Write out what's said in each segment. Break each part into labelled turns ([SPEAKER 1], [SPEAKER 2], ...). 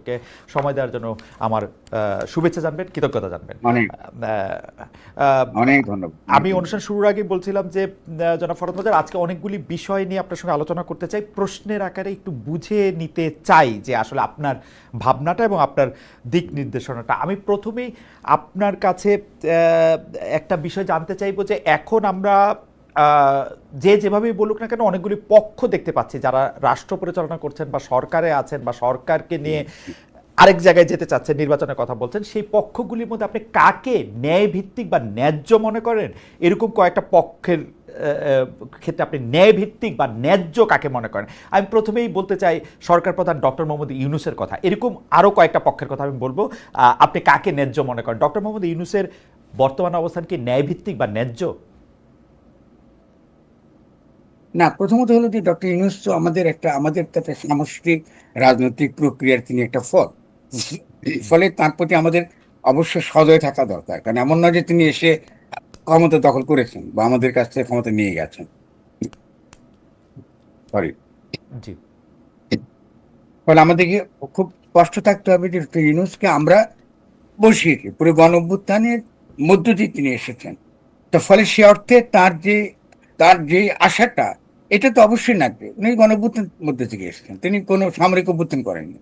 [SPEAKER 1] কে সময় দেওয়ার জন্য আমার শুভেচ্ছা জানবেন, কৃতজ্ঞতা জানবেন।
[SPEAKER 2] অনেক অনেক ধন্যবাদ।
[SPEAKER 1] আমি অনুষ্ঠান শুরুর আগে বলছিলাম যে জনাব ফরহাদ মজার, আজকে অনেকগুলি বিষয় নিয়ে আপনার সঙ্গে আলোচনা করতে চাই, প্রশ্নের আকারে একটু বুঝে নিতে চাই যে আসলে আপনার ভাবনাটা এবং আপনার দিক নির্দেশনাটা। আমি প্রথমেই আপনার কাছে একটা বিষয় জানতে চাইবো যে এখন আমরা যে যেভাবেই বলুক না কেন অনেকগুলি পক্ষ দেখতে পাচ্ছি যারা রাষ্ট্র পরিচালনা করছেন বা সরকারে আছেন বা সরকারকে নিয়ে আরেক জায়গায় যেতে চাচ্ছেন, নির্বাচনের কথা বলছেন। সেই পক্ষগুলির মধ্যে আপনি কাকে ন্যায় ভিত্তিক বা ন্যায্য মনে করেন? এরকম কয়েকটা পক্ষের ক্ষেত্রে আপনি ন্যায় ভিত্তিক বা ন্যায্য কাকে মনে করেন? আমি প্রথমেই বলতে চাই সরকার প্রধান ডক্টর মোহাম্মদ ইউনূসের কথা। এরকম আরও কয়েকটা পক্ষের কথা আমি বলবো। আপনি কাকে ন্যায্য মনে করেন? ডক্টর মোহাম্মদ ইউনূসের বর্তমান অবস্থান কি ন্যায় ভিত্তিক বা ন্যায্য?
[SPEAKER 2] না, প্রথমত হলো যে ডক্টর ইউনূস তো আমাদের একটা সামষ্টিক রাজনৈতিক প্রক্রিয়ার তিনি একটা ফল। ফলে তার প্রতি আমাদের অবশ্য সদয় থাকা দরকার, কারণ এমন নয় যে তিনি এসে ক্ষমতা দখল করেছেন বা আমাদের কাছ থেকে ক্ষমতা নিয়ে গেছেন। সরি।
[SPEAKER 1] জি।
[SPEAKER 2] ফলে আমাদেরকে খুব স্পষ্ট থাকতে হবে যে ডক্টর ইউনূসকে আমরা বসিয়েছি পুরো গণ অভ্যুত্থানের মধ্য দিয়ে তিনি এসেছেন। তো ফলে সে অর্থে তার যে আশাটা, এটা তো অবশ্যই লাগবে। উনি গণঅভ্যুত্থানের মধ্যে থেকে এসেছেন, তিনি কোনো সামরিক অভ্যুত্থান করেননি।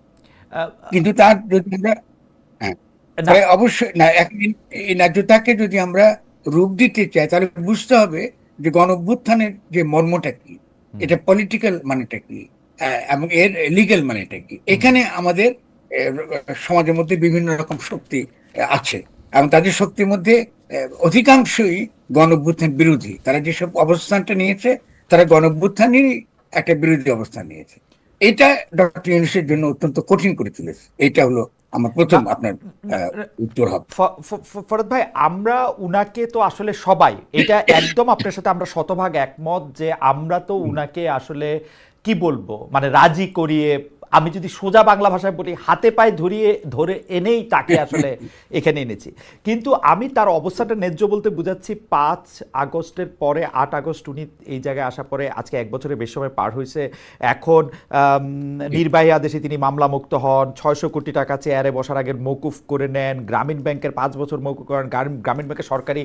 [SPEAKER 2] কিন্তু তার যদি আমরা, হ্যাঁ,
[SPEAKER 1] না।
[SPEAKER 2] তাহলে অবশ্যই না, এই ন্যায্যতাকে যদি আমরা রূপ দিতে চাই তাহলে বুঝতে হবে যে গণঅভ্যুত্থানের যে মর্মটা কি, এটা পলিটিক্যাল মানেটা কি, এবং এর লিগ্যাল মানেটা কি। এখানে আমাদের সমাজের মধ্যে বিভিন্ন রকম শক্তি আছে, এবং তাদের শক্তির মধ্যে অধিকাংশই গণঅভ্যুত্থান বিরোধী। তারা যেসব অবস্থানটা নিয়েছে, তারা গণঅভ্যুত্থানেরই একটা বিরোধী অবস্থান নিয়েছে। এটা ডক্টর ইউনূসের জন্য অত্যন্ত কঠিন করে তুলেছে। এটা হলো আমার প্রথম আপনার উত্তর হবে।
[SPEAKER 1] ফরদ ভাই, আমরা উনাকে তো আসলে সবাই, এটা একদম আপনার সাথে আমরা শতভাগ একমত যে আমরা তো উনাকে আসলে কি বলবো, মানে রাজি করিয়ে, আমি যদি সোজা বাংলা ভাষায় বলি, হাতে পায়ে ধরে এনেই তাকে আসলে এখানে এনেছি। কিন্তু আমি তার অবস্থাটা ন্যায্য বলতে বুঝাচ্ছি 5 আগস্টের পরে 8 আগস্ট উনি এই জায়গায় আসার পরে আজকে 1 বছরের বেশি সময় পার হয়েছে। এখন নির্বাহী আদেশে তিনি মামলা মুক্ত হন, 600 কোটি টাকা চেয়ারে বসার আগে মৌকুফ করে নেন, গ্রামীণ ব্যাংকের 5 বছর মৌকুফ করেন, গ্রামীণ ব্যাংকের সরকারি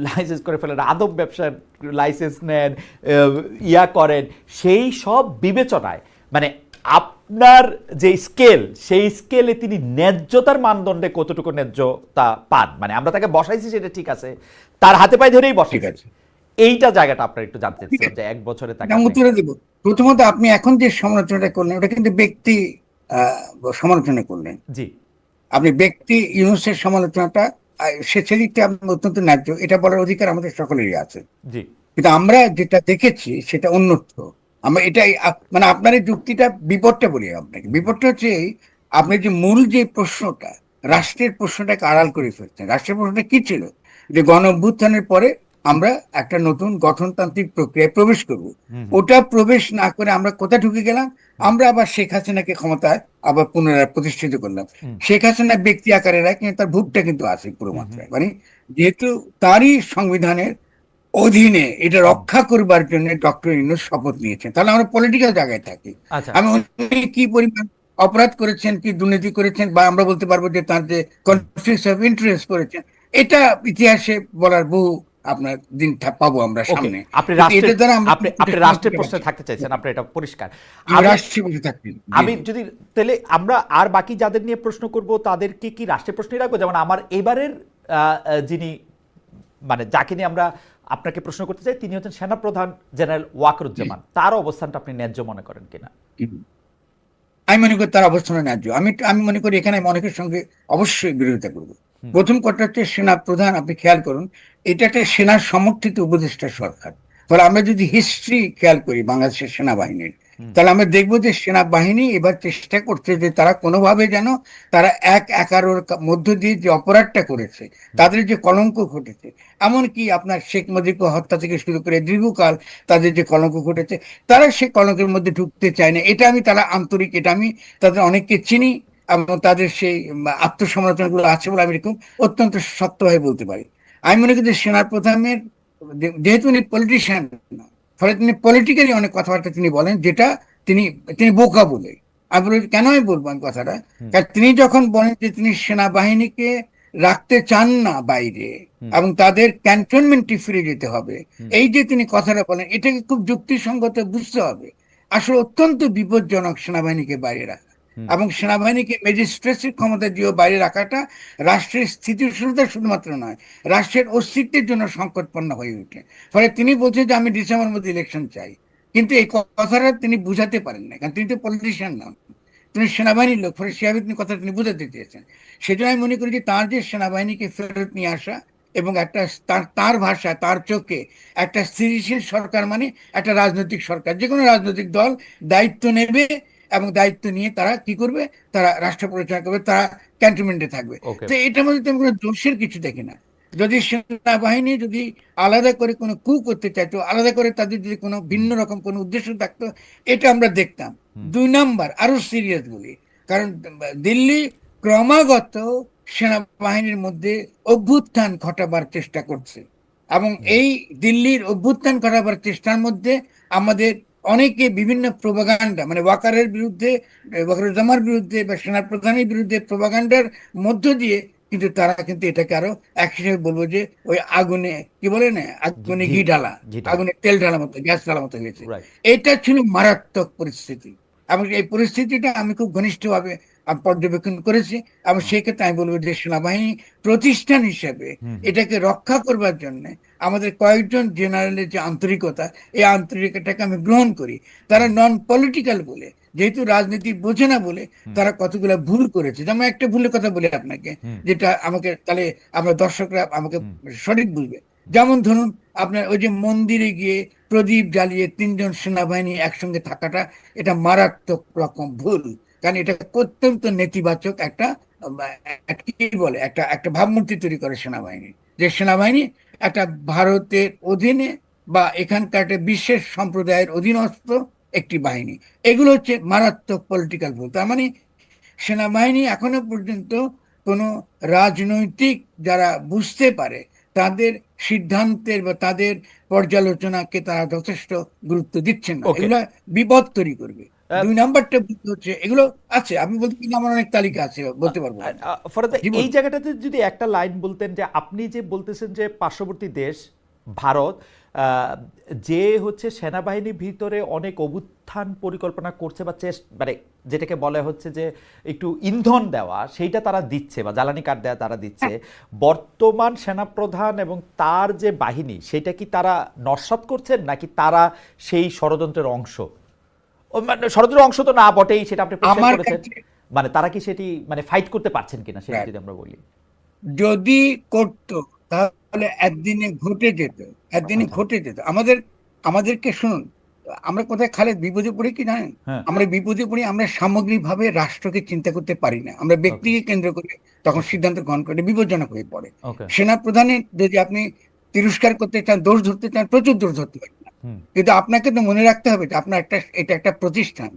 [SPEAKER 1] লাইসেন্স করে ফেলেন, আদব ব্যবসার লাইসেন্স নেন, করেন। সেই সব বিবেচনায় মানে আপনার যে স্কেল, সেই স্কেলে তিনি ন্যায্যতার মানদণ্ডে কতটুকু ন্যায্যতা পান? মানে আমরা তাকে বসাইছি সেটা ঠিক আছে, তার হাতে পায়ে ধরেই
[SPEAKER 2] ঠিক
[SPEAKER 1] বসাইছি,
[SPEAKER 2] আছে,
[SPEAKER 1] এইটা জায়গাটা আপনার একটু জানতে চাচ্ছিলাম যে 1 বছরে তাকে
[SPEAKER 2] আমি
[SPEAKER 1] আপনি।
[SPEAKER 2] উত্তরে দেব। প্রথমত আপনি এখন যে সমালোচনাটা করলেন ওটা কিন্তু ব্যক্তি সমালোচনা করলেন।
[SPEAKER 1] জি।
[SPEAKER 2] আপনি ব্যক্তি ইউনূসের সমালোচনাটা, সে সেদিকটা আপনি অত্যন্ত ন্যায্য, এটা বলার অধিকার আমাদের সকলেরই আছে।
[SPEAKER 1] জি।
[SPEAKER 2] কিন্তু আমরা যেটা দেখেছি সেটা অন্যত্র। আমরা এটাই মানে আপনার এই যুক্তিটা বিপদটা বলি আপনাকে। বিপদটা হচ্ছে এই, আপনি যে মূল যে প্রশ্নটা, রাষ্ট্রের প্রশ্নটাকে আড়াল করে ফেলছেন। রাষ্ট্রের প্রশ্নটা কি ছিল? যে গণ অভ্যুত্থানের পরে আমরা একটা নতুন গঠনতান্ত্রিক প্রক্রিয়ায় প্রবেশ করব। ওটা প্রবেশ না করে আমরা কোথায় ঢুকে গেলাম? আমরা আবার শেখ হাসিনাকে ক্ষমতায় আবার পুনরায় প্রতিষ্ঠিত করলাম। শেখ হাসিনা ব্যক্তি আকারে রায়, কিন্তু তার ভূতটা কিন্তু আছে পুরো মাত্রায়। মানে যেহেতু তারই সংবিধানের অধীনে এটা রক্ষা করবার জন্য ডক্টর ইউনূস শপথ নিয়েছেন, তাহলে আমরা পলিটিক্যাল জায়গায় থাকি।
[SPEAKER 1] আচ্ছা।
[SPEAKER 2] আমি উনি কি পরিমাণ অপরাধ করেছেন, কি দুর্নীতি করেছেন, বা আমরা বলতে পারবো যে তার যে কনফ্লিক্ট অফ ইন্টারেস্ট করেছেন, এটা ইতিহাসে বলার বহু আপনার দিন পাবো আমরা
[SPEAKER 1] ওকে,
[SPEAKER 2] সামনে।
[SPEAKER 1] আপনি
[SPEAKER 2] কিন্তু
[SPEAKER 1] রাষ্ট্রের
[SPEAKER 2] এটা দ্বারা আমরা
[SPEAKER 1] আপনি রাষ্ট্রের প্রশ্নে থাকতে চাইছেন, আপনার এটা পরিষ্কার।
[SPEAKER 2] আমি
[SPEAKER 1] আমি
[SPEAKER 2] রাষ্ট্রীয় বসে থাকি। জি
[SPEAKER 1] আমি
[SPEAKER 2] জি।
[SPEAKER 1] যদি তাহলে আমরা আর বাকি যাদের নিয়ে প্রশ্ন করব তাদেরকে কি রাষ্ট্রের প্রশ্নই রাখবো? যেমন আমার এবারের যিনি, মানে যাকে নিয়ে আমরা আপনাকে প্রশ্ন করতে চাই, তিনি হচ্ছেন সেনাপ্রধান জেনারেল ওয়াকরুজ্জামান। তার অবস্থানটা আপনি ন্যায্য মনে করেন কিনা?
[SPEAKER 2] আমি মনে করি তার অবস্থান ন্যায্য। আমি মনে করি এখানে আমি অনেকের সঙ্গে অবশ্যই বিরোধিতা করব। প্রথম কথা হচ্ছে সেনা প্রধান, আপনি খেয়াল করুন, এটা একটা সেনার সমর্থিত উপদেষ্টা সরকার। ফলে আমরা যদি হিস্ট্রি খেয়াল করি বাংলাদেশের সেনাবাহিনীর, তাহলে আমরা দেখবো যে সেনাবাহিনী এবার চেষ্টা করছে যে তারা কোনোভাবে যেন, তারা একারোর মধ্য দিয়ে যে অপরাধটা করেছে, তাদের যে কলঙ্ক ঘটেছে, এমনকি আপনার শেখ মুজিবকে হত্যা থেকে শুরু করে দীর্ঘকাল তাদের যে কলঙ্ক ঘটেছে, তারা সে কলঙ্কের মধ্যে ঢুকতে চায় না। এটা আমি, তারা আন্তরিক, এটা আমি তাদের অনেককে চিনি, এবং তাদের সেই আত্মসমালোচনাগুলো আছে বলে আমি এরকম অত্যন্ত শক্তভাবে বলতে পারি। আমি মনে করি যে সেনার প্রধানের, যেহেতু উনি পলিটিশিয়ান না, ফলে তিনি পলিটিক্যালি অনেক কথাবার্তা তিনি বলেন, যেটা তিনি তিনি বোকা বলে আমি বলি কেন আমি বলবো আমি কথাটা, কারণ তিনি যখন বলেন যে তিনি সেনাবাহিনীকে রাখতে চান না বাইরে এবং তাদের ক্যান্টনমেন্টে ফিরে যেতে হবে, এই যে তিনি কথাটা বলেন এটাকে খুব যুক্তিসঙ্গত বুঝতে হবে। আসলে অত্যন্ত বিপজ্জনক সেনাবাহিনীকে বাইরে রাখা এবং সেনাবাহিনীকে ম্যাজিস্ট্রেসির ক্ষমতা দিয়েও বাইরে রাখাটা রাষ্ট্রের স্থিতিশীলতা শুধুমাত্র নয়, রাষ্ট্রের অস্তিত্বের জন্য সংকটপন্ন হয়ে ওঠে। ফলে তিনি বলছেন যে আমি ডিসেম্বরের মধ্যে ইলেকশন চাই, কিন্তু এই কথাটা তিনি বুঝাতে পারেন না, কারণ তিনি তো পলিটিশিয়ান নন, তিনি সেনাবাহিনীর লোক। ফলে সেভাবে তিনি কথা তিনি বুঝাতে চেয়েছেন। সেজন্য আমি মনে করি যে তার যে সেনাবাহিনীকে ফেরত নিয়ে আসা এবং একটা তার তার ভাষা তার চোখে একটা স্থিতিশীল সরকার মানে একটা রাজনৈতিক সরকার, যে কোনো রাজনৈতিক দল দায়িত্ব নেবে এবং দায়িত্ব নিয়ে তারা কি করবে, তারা রাষ্ট্র পরিচালনা করবে, তারা ক্যান্টনমেন্টে থাকবে।
[SPEAKER 1] ওকে।
[SPEAKER 2] তো এটার মধ্যে তেমন কোনো দোষের কিছু দেখি না। যদি সেনাবাহিনী যদি আলাদা করে কোনো কু করতে চাইতো, আলাদা করে তাদের যদি কোনো ভিন্ন রকম কোনো উদ্দেশ্য থাকতো, এটা আমরা দেখতাম। দুই নাম্বার আরো সিরিয়াস বলি, কারণ দিল্লি ক্রমাগত সেনাবাহিনীর মধ্যে অভ্যুত্থান ঘটাবার চেষ্টা করছে এবং এই দিল্লির অভ্যুত্থান ঘটাবার চেষ্টার মধ্যে আমাদের অনেকে বিভিন্ন প্রোপাগান্ডা মানে ওয়াকারের বিরুদ্ধে, ওয়াকারুজ্জামার বিরুদ্ধে বা সেনা প্রধানের বিরুদ্ধে প্রোপাগান্ডার মধ্য দিয়ে কিন্তু তারা কিন্তু এটাকে আরো এক হিসেবে বলবো যে ওই আগুনে কি বলে না, আগুনে ঘি ঢালা, আগুনে তেল ঢালা মতো, গ্যাস ঢালা মতো হয়েছে। এটা ছিল মারাত্মক পরিস্থিতি এবং এই পরিস্থিতিটা আমি খুব ঘনিষ্ঠভাবে পর্যবেক্ষণ করেছি এবং সেই ক্ষেত্রে আমি বলবো যে সেনাবাহিনী প্রতিষ্ঠান হিসেবে এটাকে রক্ষা করবার জন্য আমাদের কয়েকজন জেনারেলের যে আন্তরিকতা, এই আন্তরিকতাকে আমি গ্রহণ করি। তারা নন পলিটিক্যাল বলে, যেহেতু রাজনীতি বোঝে না বলে তারা কতগুলো ভুল করেছে। যেমন একটা ভুলের কথা বলি আপনাকে, যেটা আমাকে তাহলে আমরা দর্শকরা আমাকে সঠিক বুঝবে। যেমন ধরুন আপনার ওই যে মন্দিরে গিয়ে প্রদীপ জ্বালিয়ে 3জন সেনাবাহিনী একসঙ্গে থাকাটা, এটা মারাত্মক রকম ভুল। কারণ এটা অত্যন্ত নেতিবাচক একটা কি বলে একটা একটা ভাবমূর্তি তৈরি করে সেনাবাহিনী, যে সেনাবাহিনী একটা ভারতের অধীনে বা এখানকার একটা বিশেষ সম্প্রদায়ের অধীনস্থ একটি বাহিনী। এগুলো হচ্ছে মারাত্মক পলিটিক্যাল ভুল। তার মানে সেনাবাহিনী এখনো পর্যন্ত কোনো রাজনৈতিক যারা বুঝতে পারে তাদের সিদ্ধান্তের বা তাদের পর্যালোচনাকে তারা যথেষ্ট গুরুত্ব দিচ্ছেন না, এগুলো বিপদ তৈরি করবে। দুই নাম্বারটা হচ্ছে এগুলো আছে, আমি বলতে কিন্তু আমার অনেক তালিকা আছে, বলতে পারবো।
[SPEAKER 1] ফরাদ, এই জায়গাটাতে যদি একটা লাইন বলতেন, যে আপনি যে বলতেছেন যে পার্শ্ববর্তী দেশ ভারত যে হচ্ছে সেনাবাহিনীর ভিতরে অনেক অভ্যুত্থান পরিকল্পনা করছে বা মানে যেটাকে বলে হচ্ছে যে একটু ইন্ধন দেওয়া, সেইটা তারা দিচ্ছে বা জ্বালানি কাঠ দেওয়া তারা দিচ্ছে, বর্তমান সেনাপ্রধান এবং তার যে বাহিনী সেটা কি তারা নস্যাৎ করছেন নাকি তারা সেই ষড়যন্ত্রের অংশ? মানে ষড়যন্ত্রের অংশ তো না বটেই, সেটা আপনি পরিষ্কার করেছেন। মানে তারা কি সেটি মানে ফাইট করতে পারছেন কিনা সেটা যদি আমরা বলি।
[SPEAKER 2] যদি করতো তাহলে একদিনে ঘটে যেত, একদিনে ঘটে যেত। আমাদেরকে শুনুন, আমরা কোথায় খালেদ বিপদে পড়ি কি জানেন? আমরা বিপদে পড়ি, আমরা সামগ্রিকভাবে রাষ্ট্রকে চিন্তা করতে পারি না, আমরা ব্যক্তিকে কেন্দ্র করে তখন সিদ্ধান্ত গ্রহণ করে বিপজ্জনক হয়ে পড়ে। সেনা প্রধানের যদি আপনি তিরস্কার করতে চান, দোষ ধরতে চান, প্রচুর দোষ ধরতে পারেন, কিন্তু আপনাকে তো মনে রাখতে হবে যে আপনার এটা একটা প্রতিষ্ঠান,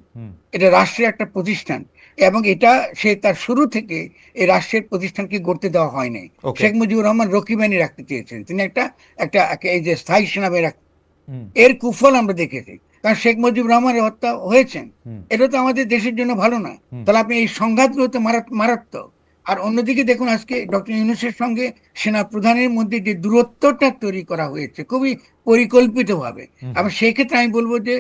[SPEAKER 2] এটা রাষ্ট্রের একটা প্রতিষ্ঠান এবং এটা সে তার শুরু থেকে এই রাষ্ট্রের প্রতিষ্ঠানকে গড়তে দেওয়া হয় নাই। শেখ মুজিবুর রহমান রক্ষী বাহিনী রাখতে চেয়েছেন, তিনি একটা একটা এই যে স্থায়ী সেনাবাহিনী রাখতে, এর কুফল আমরা দেখেছি। কারণ শেখ মুজিবুর রহমানের হত্যা হয়েছেন, এটা তো আমাদের দেশের জন্য ভালো না। তাহলে আপনি এই সংঘাতগুলো তো মারাত্মক। আর অন্যদিকে দেখুন আজকে ডক্টর ইউনূসের সঙ্গে সেনা প্রধানের মধ্যে যে দূরত্বটা তৈরি করা হয়েছে খুবই পরিকল্পিতভাবে, এবং সেই ক্ষেত্রে আমি বলবো যে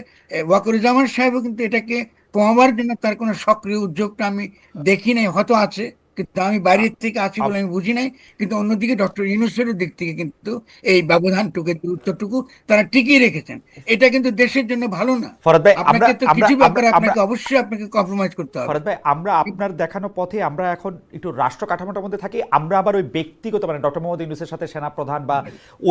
[SPEAKER 2] ওয়াকারুজ্জামান সাহেবও কিন্তু এটাকে কমাবার জন্য তার কোনো সক্রিয় উদ্যোগটা আমি দেখি নাই, হয়তো আছে কিন্তু আমি বাইরের থেকে আছি বলে আমি বুঝি নাই। কিন্তু অন্যদিকে ডক্টর ইউনূসের দিক থেকে কিন্তু এই ব্যবধানটুকু দূরত্বটুকু তারা টিকিয়ে রেখেছেন। এটা কিন্তু দেশের জন্য ভালো না। আপনাকে তো কিছু ব্যাপারে আপনাকে অবশ্যই আপনাকে কম্প্রোমাইজ করতে হবে।
[SPEAKER 1] ফরাদ ভাই, আমরা আপনার দেখানো পথে আমরা এখন একটু রাষ্ট্র কাঠামোটার মধ্যে থাকি, আমরা আবার ওই ব্যক্তিগত মানে ডক্টর মোহাম্মদ ইউনূসের সাথে সেনা প্রধান বা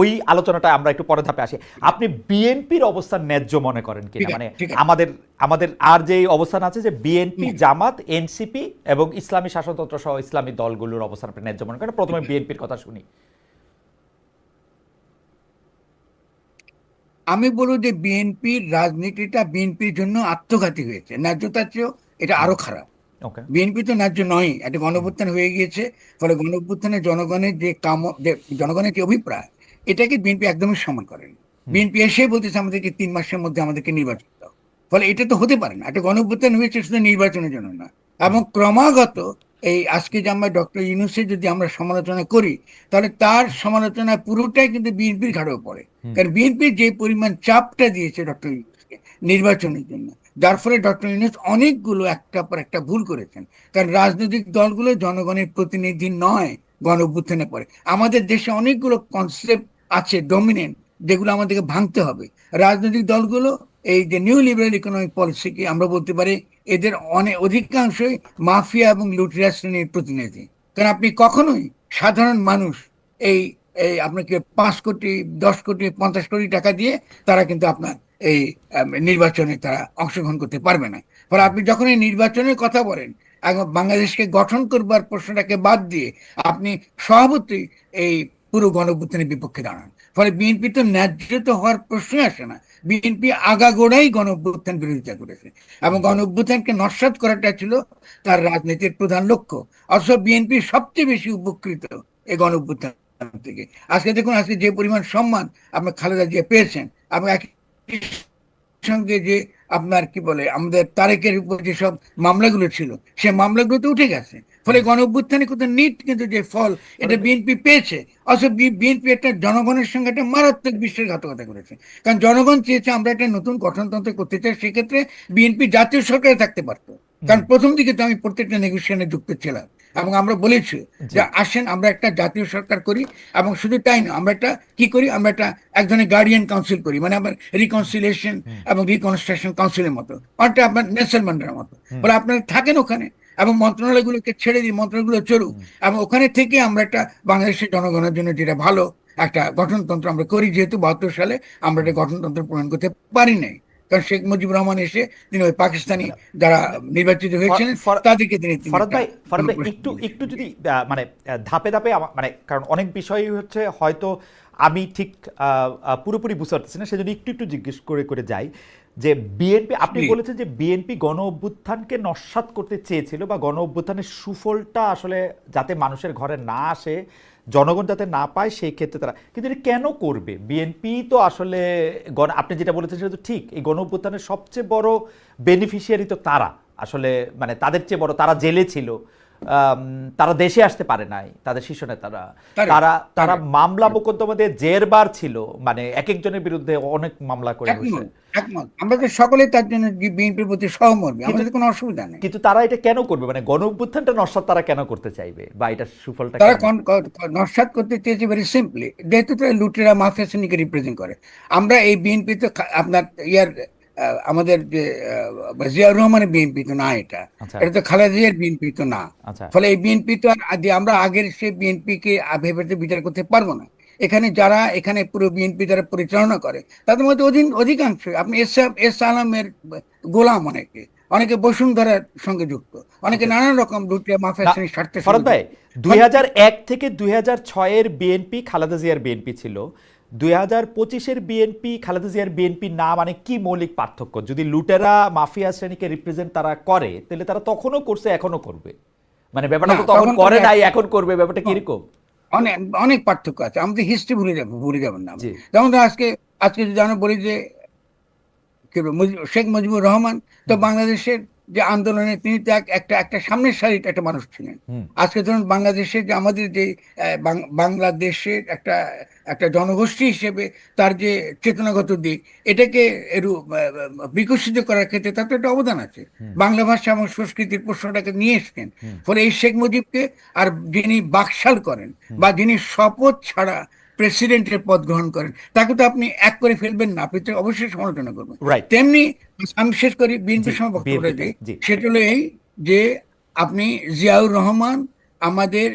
[SPEAKER 1] ওই আলোচনাটা আমরা একটু পরে ধাপে আসি। আপনি বিএনপির অবস্থান ন্যায্য মনে করেন কিনা? মানে আমাদের আর যে অবস্থান আছে যে বিএনপি, জামাত, এনসিপি এবং ইসলামী শাসনতন্ত্র সহ ইসলামী দলগুলোর অবস্থান আপনি ন্যায্য মনে করেন? প্রথমে বিএনপির কথা শুনি।
[SPEAKER 2] আমি বলবো যে বিএনপির রাজনীতিটা বিএনপির জন্য আত্মঘাতী হয়েছে, ন্যায্যতার চেয়েও এটা আরো খারাপ। বিএনপি তো ন্যায্য নয়, একটা গণঅভ্যুত্থান হয়ে গিয়েছে। ফলে গণঅভ্যুত্থানে জনগণের যে জনগণের যে অভিপ্রায়, এটাকে বিএনপি একদমই সমান করেনি। বিএনপি এসে বলতেছে আমাদেরকে 3 মাসের মধ্যে আমাদেরকে নির্বাচন দাও। ফলে এটা তো হতে পারে না। একটা গণঅভ্যুত্থান হয়েছে শুধু নির্বাচনের জন্য না, এবং ক্রমাগত এই আজকে যে আমরা ডক্টর ইউনূসের যদি আমরা সমালোচনা করি, তাহলে তার সমালোচনা পুরোটাই কিন্তু বিএনপির ঘাড়েও পড়ে। কারণ বিএনপি যে পরিমাণ চাপটা দিয়েছে ডক্টর ইউনূসকে নির্বাচনের জন্য, যার ফলে ডক্টর ইউনূস অনেকগুলো একটা পর একটা ভুল করেছেন। কারণ রাজনৈতিক দলগুলো জনগণের প্রতিনিধি নয় গণ অভ্যুত্থানের পরে। আমাদের দেশে অনেকগুলো কনসেপ্ট আছে ডমিনেন্ট, যেগুলো আমাদেরকে ভাঙতে হবে। রাজনৈতিক দলগুলো এই যে নিউ লিবারেল ইকোনমিক পলিসিকে আমরা বলতে পারি এদের অনেক অধিকাংশই মাফিয়া এবং লুটেরা শ্রেণীর প্রতিনিধি। কারণ আপনি কখনোই সাধারণ মানুষ এই এই আপনাকে 5 কোটি 10 কোটি 50 কোটি টাকা দিয়ে তারা কিন্তু আপনার এই নির্বাচনে তারা অংশগ্রহণ করতে পারবে না। ফলে আপনি যখন এই নির্বাচনের কথা বলেন, এখন বাংলাদেশকে গঠন করবার প্রশ্নটাকে বাদ দিয়ে আপনি স্বভাবতই এই পুরো গণঅভ্যুত্থানের বিপক্ষে দাঁড়ান। ফলে বিএনপি তো ন্যায্য তো হওয়ার প্রশ্নই আসে না। বিএনপি আগাগোড়াই গণঅভ্যুত্থান বিরোধিতা করেছে, এবং গণঅভ্যুত্থানকে নস্যাৎ করাটা ছিল তার রাজনীতির প্রধান লক্ষ্য। অথচ বিএনপি সবচেয়ে বেশি উপকৃত এই গণঅভ্যুত্থান থেকে। আজকে দেখুন, আজকে যে পরিমাণ সম্মান আপনার খালেদা জিয়া পেয়েছেন, এবং একই সঙ্গে যে আপনার কি বলে আমাদের তারেকের উপর যেসব মামলাগুলো ছিল, সে মামলাগুলো তো উঠে গেছে। ফলে গণঅভ্যুত্থানে কত নিট কিন্তু যে ফল এটা বিএনপি পেয়েছে। অথচ বিএনপি একটা জনগণের সঙ্গে একটা মারাত্মক বিশ্বাসঘাতকতা করেছে। কারণ জনগণ চেয়েছে আমরা একটা নতুন গঠনতন্ত্র করতে চাই, সেক্ষেত্রে বিএনপি জাতীয় সরকারে থাকতে পারতো। কারণ প্রথম দিকে তো আমি প্রত্যেকটা নেগোসিয়েশনে যুক্ত ছিলাম, এবং আমরা বলেছি যে আসেন আমরা একটা জাতীয় সরকার করি, এবং শুধু তাই না, আমরা একটা কি করি, আমরা একটা এক ধরনের গার্ডিয়ান কাউন্সিল করি, মানে আমার রিকনসিলিয়েশন এবং রিকনস্ট্রাকশন কাউন্সিলের মতো, অনেকটা আপনার নেলসন ম্যান্ডেলার মতো। বলে আপনারা থাকেন ওখানে, এবং মন্ত্রণালয়গুলোকে ছেড়ে দিই, মন্ত্রণালয়গুলো চলুক, এবং ওখানে থেকে আমরা একটা বাংলাদেশের জনগণের জন্য যেটা ভালো একটা গঠনতন্ত্র আমরা করি। যেহেতু 72 সালে আমরা একটা গঠনতন্ত্র প্রণয়ন করতে পারি নাই, কারণ শেখ মুজিবুর রহমান এসে তিনি ওই পাকিস্তানি যারা নির্বাচিত হয়েছিলেন তাদেরকে তিনি
[SPEAKER 1] ফরহাদ ভাই একটু একটু যদি মানে ধাপে ধাপে মানে কারণ অনেক বিষয় হচ্ছে হয়তো আমি ঠিক পুরোপুরি বুঝতে পারতেছি না, সেজন্য একটু একটু জিজ্ঞেস করে করে যাই যে বিএনপি, আপনি বলেছেন যে বিএনপি গণ অভ্যুত্থানকে নস্যাৎ করতে চেয়েছিল, বা গণ অভ্যুত্থানের সুফলটা আসলে যাতে মানুষের ঘরে না আসে, জনগণ যাতে না পায়, সেই ক্ষেত্রে তারা, কিন্তু এটা কেন করবে বিএনপি? তো আসলে আপনি যেটা বলেছেন সেটা তো ঠিক, এই গণ অভ্যুত্থানের সবচেয়ে বড় বেনিফিশিয়ারি তো তারা, আসলে মানে তাদের চেয়ে বড়, তারা জেলে ছিল, তারা দেশে আসতে পারে নাই, তাদের শীর্ষ নেতারা, তারা তারা মামলা মোকদ্দমা দিয়ে জেরবার ছিল, মানে এক একজনের বিরুদ্ধে অনেক মামলা করে বসে।
[SPEAKER 2] একমত, আমরা তো সকলেই তার জন্য বিএনপির প্রতি সহমর্মী, আমাদের কোনো অসুবিধা নেই।
[SPEAKER 1] কিন্তু তারা এটা কেন করবে, মানে গণ অভ্যুত্থানটা নস্যাৎ তারা কেন করতে চাইবে, বা এটা সুফলটা
[SPEAKER 2] তারা নস্যাৎ করতে চেয়েছে ভেরি সিম্পলি, যেহেতু তারা লুটেরা মাফিয়া শ্রেণীকে রিপ্রেজেন্ট করে। আমরা এই বিএনপি তো আপনার আমাদের যে জিয়াউর রহমানের বিএনপি তো না, এটা তো খালেদা জিয়ার বিএনপি তো না। ফলে এই বিএনপি তো আর আমরা আগের সে বিএনপি কে ভেবে বিচার করতে পারবো না। এখানে যারা এখানে পুরো বিএনপি যারা পরিচালনা করে, তাদের মধ্যে অধিকাংশ আপনি এস আলমের গোলাম, অনেকে অনেকে বসুন্ধরার সঙ্গে যুক্ত, অনেকে নানান রকম লুটিয়া মাফিয়া শ্রেণীর স্বার্থে।
[SPEAKER 1] ফরহাদ ভাই, 2001 থেকে 2006-এর বিএনপি খালেদা জিয়ার বিএনপি ছিল, 2025-এর বিএনপি খালেদা জিয়ার বিএনপি না, মানে কি মৌলিক পার্থক্য? যদি লুটেরা মাফিয়া শ্রেণীকে রিপ্রেজেন্ট তারা করে, তাহলে তারা তখনও করছে, এখনো করবে, মানে ব্যাপারটা তো তখন করে নাই, এখন করবে, ব্যাপারটা কিরকম?
[SPEAKER 2] অনেক অনেক পার্থক্য আছে, আমাদের হিস্ট্রি ভুলে যাবেন না। যেমন আজকে আজকে যদি আমরা বলি যে শেখ মুজিবুর রহমান তো বাংলাদেশের যে আন্দোলনে তিনি তো একটা একটা সামনের সারির একটা মানুষ ছিলেন। আজকে ধরুন বাংলাদেশের যে আমাদের যে বাংলাদেশের একটা একটা জনগোষ্ঠী হিসেবে তার যে চেতনাগত দিক, এটাকে বিকশিত করার ক্ষেত্রে তার তো একটা অবদান আছে। বাংলা ভাষা এবং সংস্কৃতির প্রশ্নটাকে নিয়ে এসছেন। ফলে এই শেখ মুজিবকে, আর যিনি বাকশাল করেন বা যিনি শপথ ছাড়া প্রেসিডেন্টের পদ গ্রহণ করেন, তাকে তো আপনি এক করে ফেলবেন না, আপনি তো অবশ্যই সমালোচনা করবেন। তেমনি আমি শেষ করি বিএনপির সময় বক্তব্যটা দিই, সেটা হলো এই যে আপনি জিয়াউর রহমান আমাদের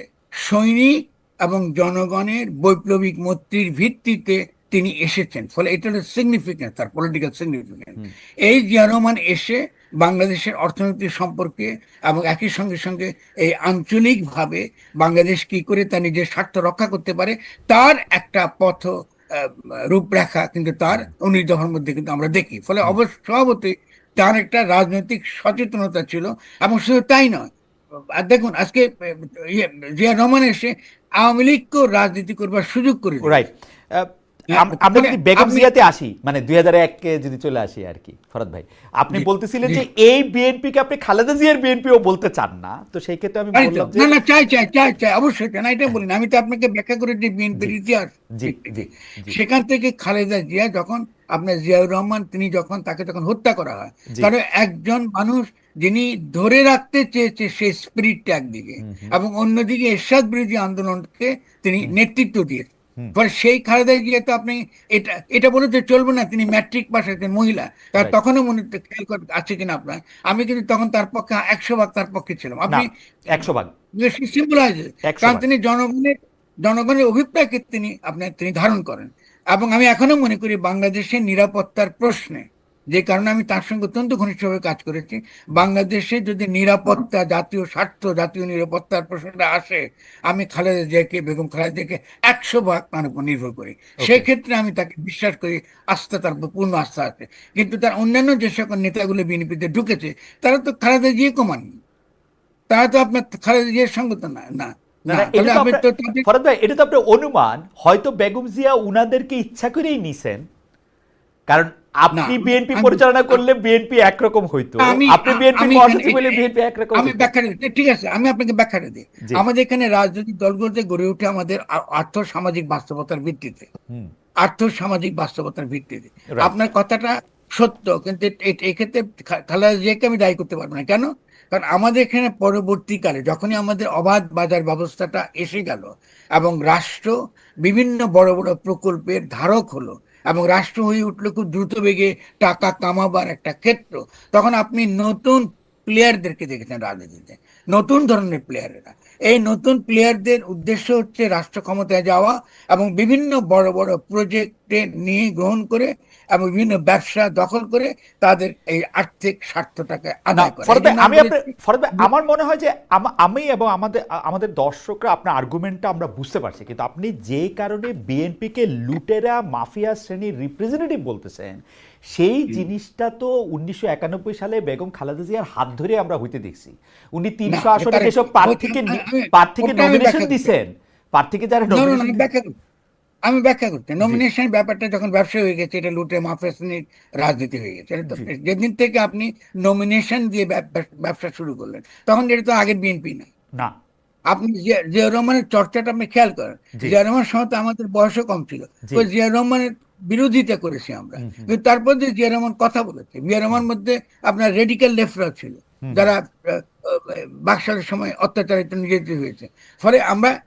[SPEAKER 2] সৈনিক এবং জনগণের বৈপ্লবিক মৈত্রীর ভিত্তিতে তিনি এসেছেন। ফলে এটা হলো সিগনিফিকেন্স, তার পলিটিক্যাল সিগনিফিকেন্স। এই জিয়াউর রহমান এসে বাংলাদেশের অর্থনীতি সম্পর্কে এবং একই সঙ্গে সঙ্গে এই আঞ্চলিকভাবে বাংলাদেশ কি করে তার নিজের স্বার্থ রক্ষা করতে পারে তার একটা পথ রূপরেখা কিন্তু তার 19 দফার মধ্যে কিন্তু আমরা দেখি। ফলে স্বভাবতই তার একটা রাজনৈতিক সচেতনতা ছিল। এবং শুধু তাই নয়, আর দেখুন আজকে জিয়া রহমান এসে আওয়ামী লীগকেও রাজনীতি করবার সুযোগ করে।
[SPEAKER 1] আমরা যদি বেগম
[SPEAKER 2] আপনি
[SPEAKER 1] জিয়াতে আসি, মানে 2001-কে যদি চলে আসি আর কি, ফরহাদ ভাই আপনি
[SPEAKER 2] জি,
[SPEAKER 1] বলতেছিলেন
[SPEAKER 2] জি।
[SPEAKER 1] যে এই বিএনপিকে আপনি খালেদা জিয়ার বিএনপিও বলতে চান না, তো সেই ক্ষেত্রে আমি
[SPEAKER 2] তাই তো,
[SPEAKER 1] বললাম যে
[SPEAKER 2] না না, চাই চাই চাই চাই, অবশ্যই চাই না, এটা বলি না, আমি তো আপনাকে ব্যাখ্যা করে যে
[SPEAKER 1] জি
[SPEAKER 2] বিএনপির ইতিহাস
[SPEAKER 1] জি
[SPEAKER 2] দিক থেকে,
[SPEAKER 1] জি জি
[SPEAKER 2] সেখান থেকে খালেদা জিয়া যখন, আপনার জিয়াউর রহমান তিনি যখন, তাকে যখন হত্যা করা হয়,
[SPEAKER 1] জি
[SPEAKER 2] কারণ একজন মানুষ যিনি ধরে রাখতে চেয়েছে সেই স্পিরিটটা একদিকে,
[SPEAKER 1] হুম হুম
[SPEAKER 2] এবং অন্যদিকে এরশাদ বিরোধী আন্দোলনকে তিনি
[SPEAKER 1] হুম
[SPEAKER 2] নেতৃত্ব দিয়েছেন।
[SPEAKER 1] হুম
[SPEAKER 2] ফলে সেই খালেদা জিয়া তো আপনি এটা এটা বলে তো চলবে না, তিনি ম্যাট্রিক পাস একজন মহিলা, তার
[SPEAKER 1] রাইট,
[SPEAKER 2] তখনও মনে আছে কিনা আপনার, আমি কিন্তু তখন তার পক্ষে 100 ভাগ তার পক্ষে ছিলাম।
[SPEAKER 1] না
[SPEAKER 2] আপনি
[SPEAKER 1] 100 ভাগ,
[SPEAKER 2] সিম্বলাইজ,
[SPEAKER 1] 100
[SPEAKER 2] কারণ
[SPEAKER 1] ভাগ।
[SPEAKER 2] তিনি জনগণের অভিপ্রায়কে তিনি ধারণ করেন। এবং আমি এখনো মনে করি বাংলাদেশের নিরাপত্তার প্রশ্নে, যে কারণে আমি তার সঙ্গে অত্যন্ত ঘনিষ্ঠভাবে কাজ করেছি, বাংলাদেশে যদি নিরাপত্তা, জাতীয় স্বার্থ, জাতীয় নিরাপত্তার প্রশ্নটা আসে, আমি খালেদা জিয়াকে, বেগম খালেদা জিয়াকে 100 ভাগ তার উপর নির্ভর করি।
[SPEAKER 1] ওকে,
[SPEAKER 2] সেক্ষেত্রে আমি তাকে বিশ্বাস করি, আস্থা, তার উপর পূর্ণ আস্থা আছে। কিন্তু তার অন্যান্য যে সকল নেতাগুলো বিএনপিতে ঢুকেছে, তারা তো খালেদা জিয়া কমাননি, তারা তো আপনার খালেদা জিয়ার সঙ্গে তো না, না,
[SPEAKER 1] না
[SPEAKER 2] না,
[SPEAKER 1] না, এটা
[SPEAKER 2] তাহলে
[SPEAKER 1] তো
[SPEAKER 2] আপনি
[SPEAKER 1] আপনার,
[SPEAKER 2] তো তাদের,
[SPEAKER 1] ফরহাদ ভাই এটা তো আপনার অনুমান, হয়তো বেগম জিয়া উনাদেরকে ইচ্ছা করেই নিছেন, কারণ
[SPEAKER 2] না,
[SPEAKER 1] আপনি বিএনপি
[SPEAKER 2] আমি
[SPEAKER 1] পরিচালনা করলে বিএনপি একরকম হইতো,
[SPEAKER 2] আমি
[SPEAKER 1] আপনি বিএনপির
[SPEAKER 2] আমি এখানে
[SPEAKER 1] মহাসচিব হলে বিএনপি একরকম
[SPEAKER 2] আমি
[SPEAKER 1] হইতো।
[SPEAKER 2] ব্যাখ্যা দিই, ঠিক আছে, আমি আপনাকে ব্যাখ্যাটা দিই।
[SPEAKER 1] জি
[SPEAKER 2] আমাদের এখানে রাজনৈতিক দলগুলোতে গড়ে ওঠে আমাদের আর্থ সামাজিক বাস্তবতার ভিত্তিতে,
[SPEAKER 1] হুম
[SPEAKER 2] আর্থ সামাজিক বাস্তবতার ভিত্তিতে।
[SPEAKER 1] রাইট,
[SPEAKER 2] আপনার কথাটা সত্য, কিন্তু এক্ষেত্রে খালেদা জিয়াকে আমি দায়ী করতে পারবো না। কেন? কারণ আমাদের এখানে পরবর্তীকালে যখনই আমাদের অবাধ বাজার ব্যবস্থাটা এসে গেল, এবং রাষ্ট্র বিভিন্ন বড় বড় প্রকল্পের ধারক হলো, এবং রাষ্ট্র হয়ে উঠলো খুব দ্রুত বেগে টাকা কামাবার একটা ক্ষেত্র, তখন আপনি নতুন প্লেয়ারদেরকে দেখেছেন রাজনীতিতে, নতুন ধরনের প্লেয়ারেরা। এই নতুন প্লেয়ারদের উদ্দেশ্য হচ্ছে রাষ্ট্র ক্ষমতায় যাওয়া, এবং বিভিন্ন বড় বড় প্রজেক্টে নিয়ে গ্রহণ করে, এবং বিভিন্ন ব্যবসা দখল করে তাদের এই আর্থিক স্বার্থটাকে
[SPEAKER 1] না
[SPEAKER 2] আদায় করা। এই
[SPEAKER 1] ফরহাদ ভাই
[SPEAKER 2] জন্য আমি
[SPEAKER 1] আমি আপনার,
[SPEAKER 2] বলেছি
[SPEAKER 1] ফরহাদ ভাই
[SPEAKER 2] যে,
[SPEAKER 1] আমার মনে হয় যে আমি এবং আমাদের আমাদের দর্শকরা আপনার আর্গুমেন্টটা আমরা বুঝতে পারছি, কিন্তু আপনি যে কারণে বিএনপিকে লুটেরা মাফিয়া শ্রেণীর রিপ্রেজেন্টেটিভ বলতেছেন, সেই জিনিসটা তো 1991 সালে বেগম খালেদা জিয়ার হাত ধরে আমরা হইতে দেখছি। উনি
[SPEAKER 2] না,
[SPEAKER 1] 300 আসনে
[SPEAKER 2] correct।
[SPEAKER 1] যেসব প্রার্থীকে
[SPEAKER 2] ওটা আমি
[SPEAKER 1] নমিনেশন
[SPEAKER 2] ব্যাখ্যা করতে,
[SPEAKER 1] দিছেন, প্রার্থীকে যারা
[SPEAKER 2] না না না,
[SPEAKER 1] নমিনেশন,
[SPEAKER 2] আমি ব্যাখ্যা করতে,
[SPEAKER 1] জি
[SPEAKER 2] নমিনেশন ব্যাপারটা যখন ব্যবসা হয়ে গেছে, এটা লুটে মাফিয়া শ্রেণীর রাজনীতি হয়ে গেছে। এটা তো
[SPEAKER 1] জি
[SPEAKER 2] যেদিন থেকে আপনি নমিনেশন দিয়ে ব্যবসা শুরু করলেন, তখন এটা তো আগের বিএনপি না।
[SPEAKER 1] না
[SPEAKER 2] আপনি জিয়া রহমানের চর্চাটা আপনি খেয়াল করেন,
[SPEAKER 1] জি
[SPEAKER 2] জিয়া রহমান সময় তো আমাদের বয়সও কম ছিল,
[SPEAKER 1] জি
[SPEAKER 2] ওই জিয়া রহমানের বিরোধিতা করেছি আমরা,
[SPEAKER 1] হুম হুম
[SPEAKER 2] কিন্তু তারপর যে জিয়া রহমান কথা বলেছে, জিয়া রহমান মধ্যে আপনার রেডিক্যাল লেফটরা ছিল,
[SPEAKER 1] হুম হুম
[SPEAKER 2] যারা বাকশালের সময় অত্যাচারিত নির্যাতিত হয়েছে। ফলে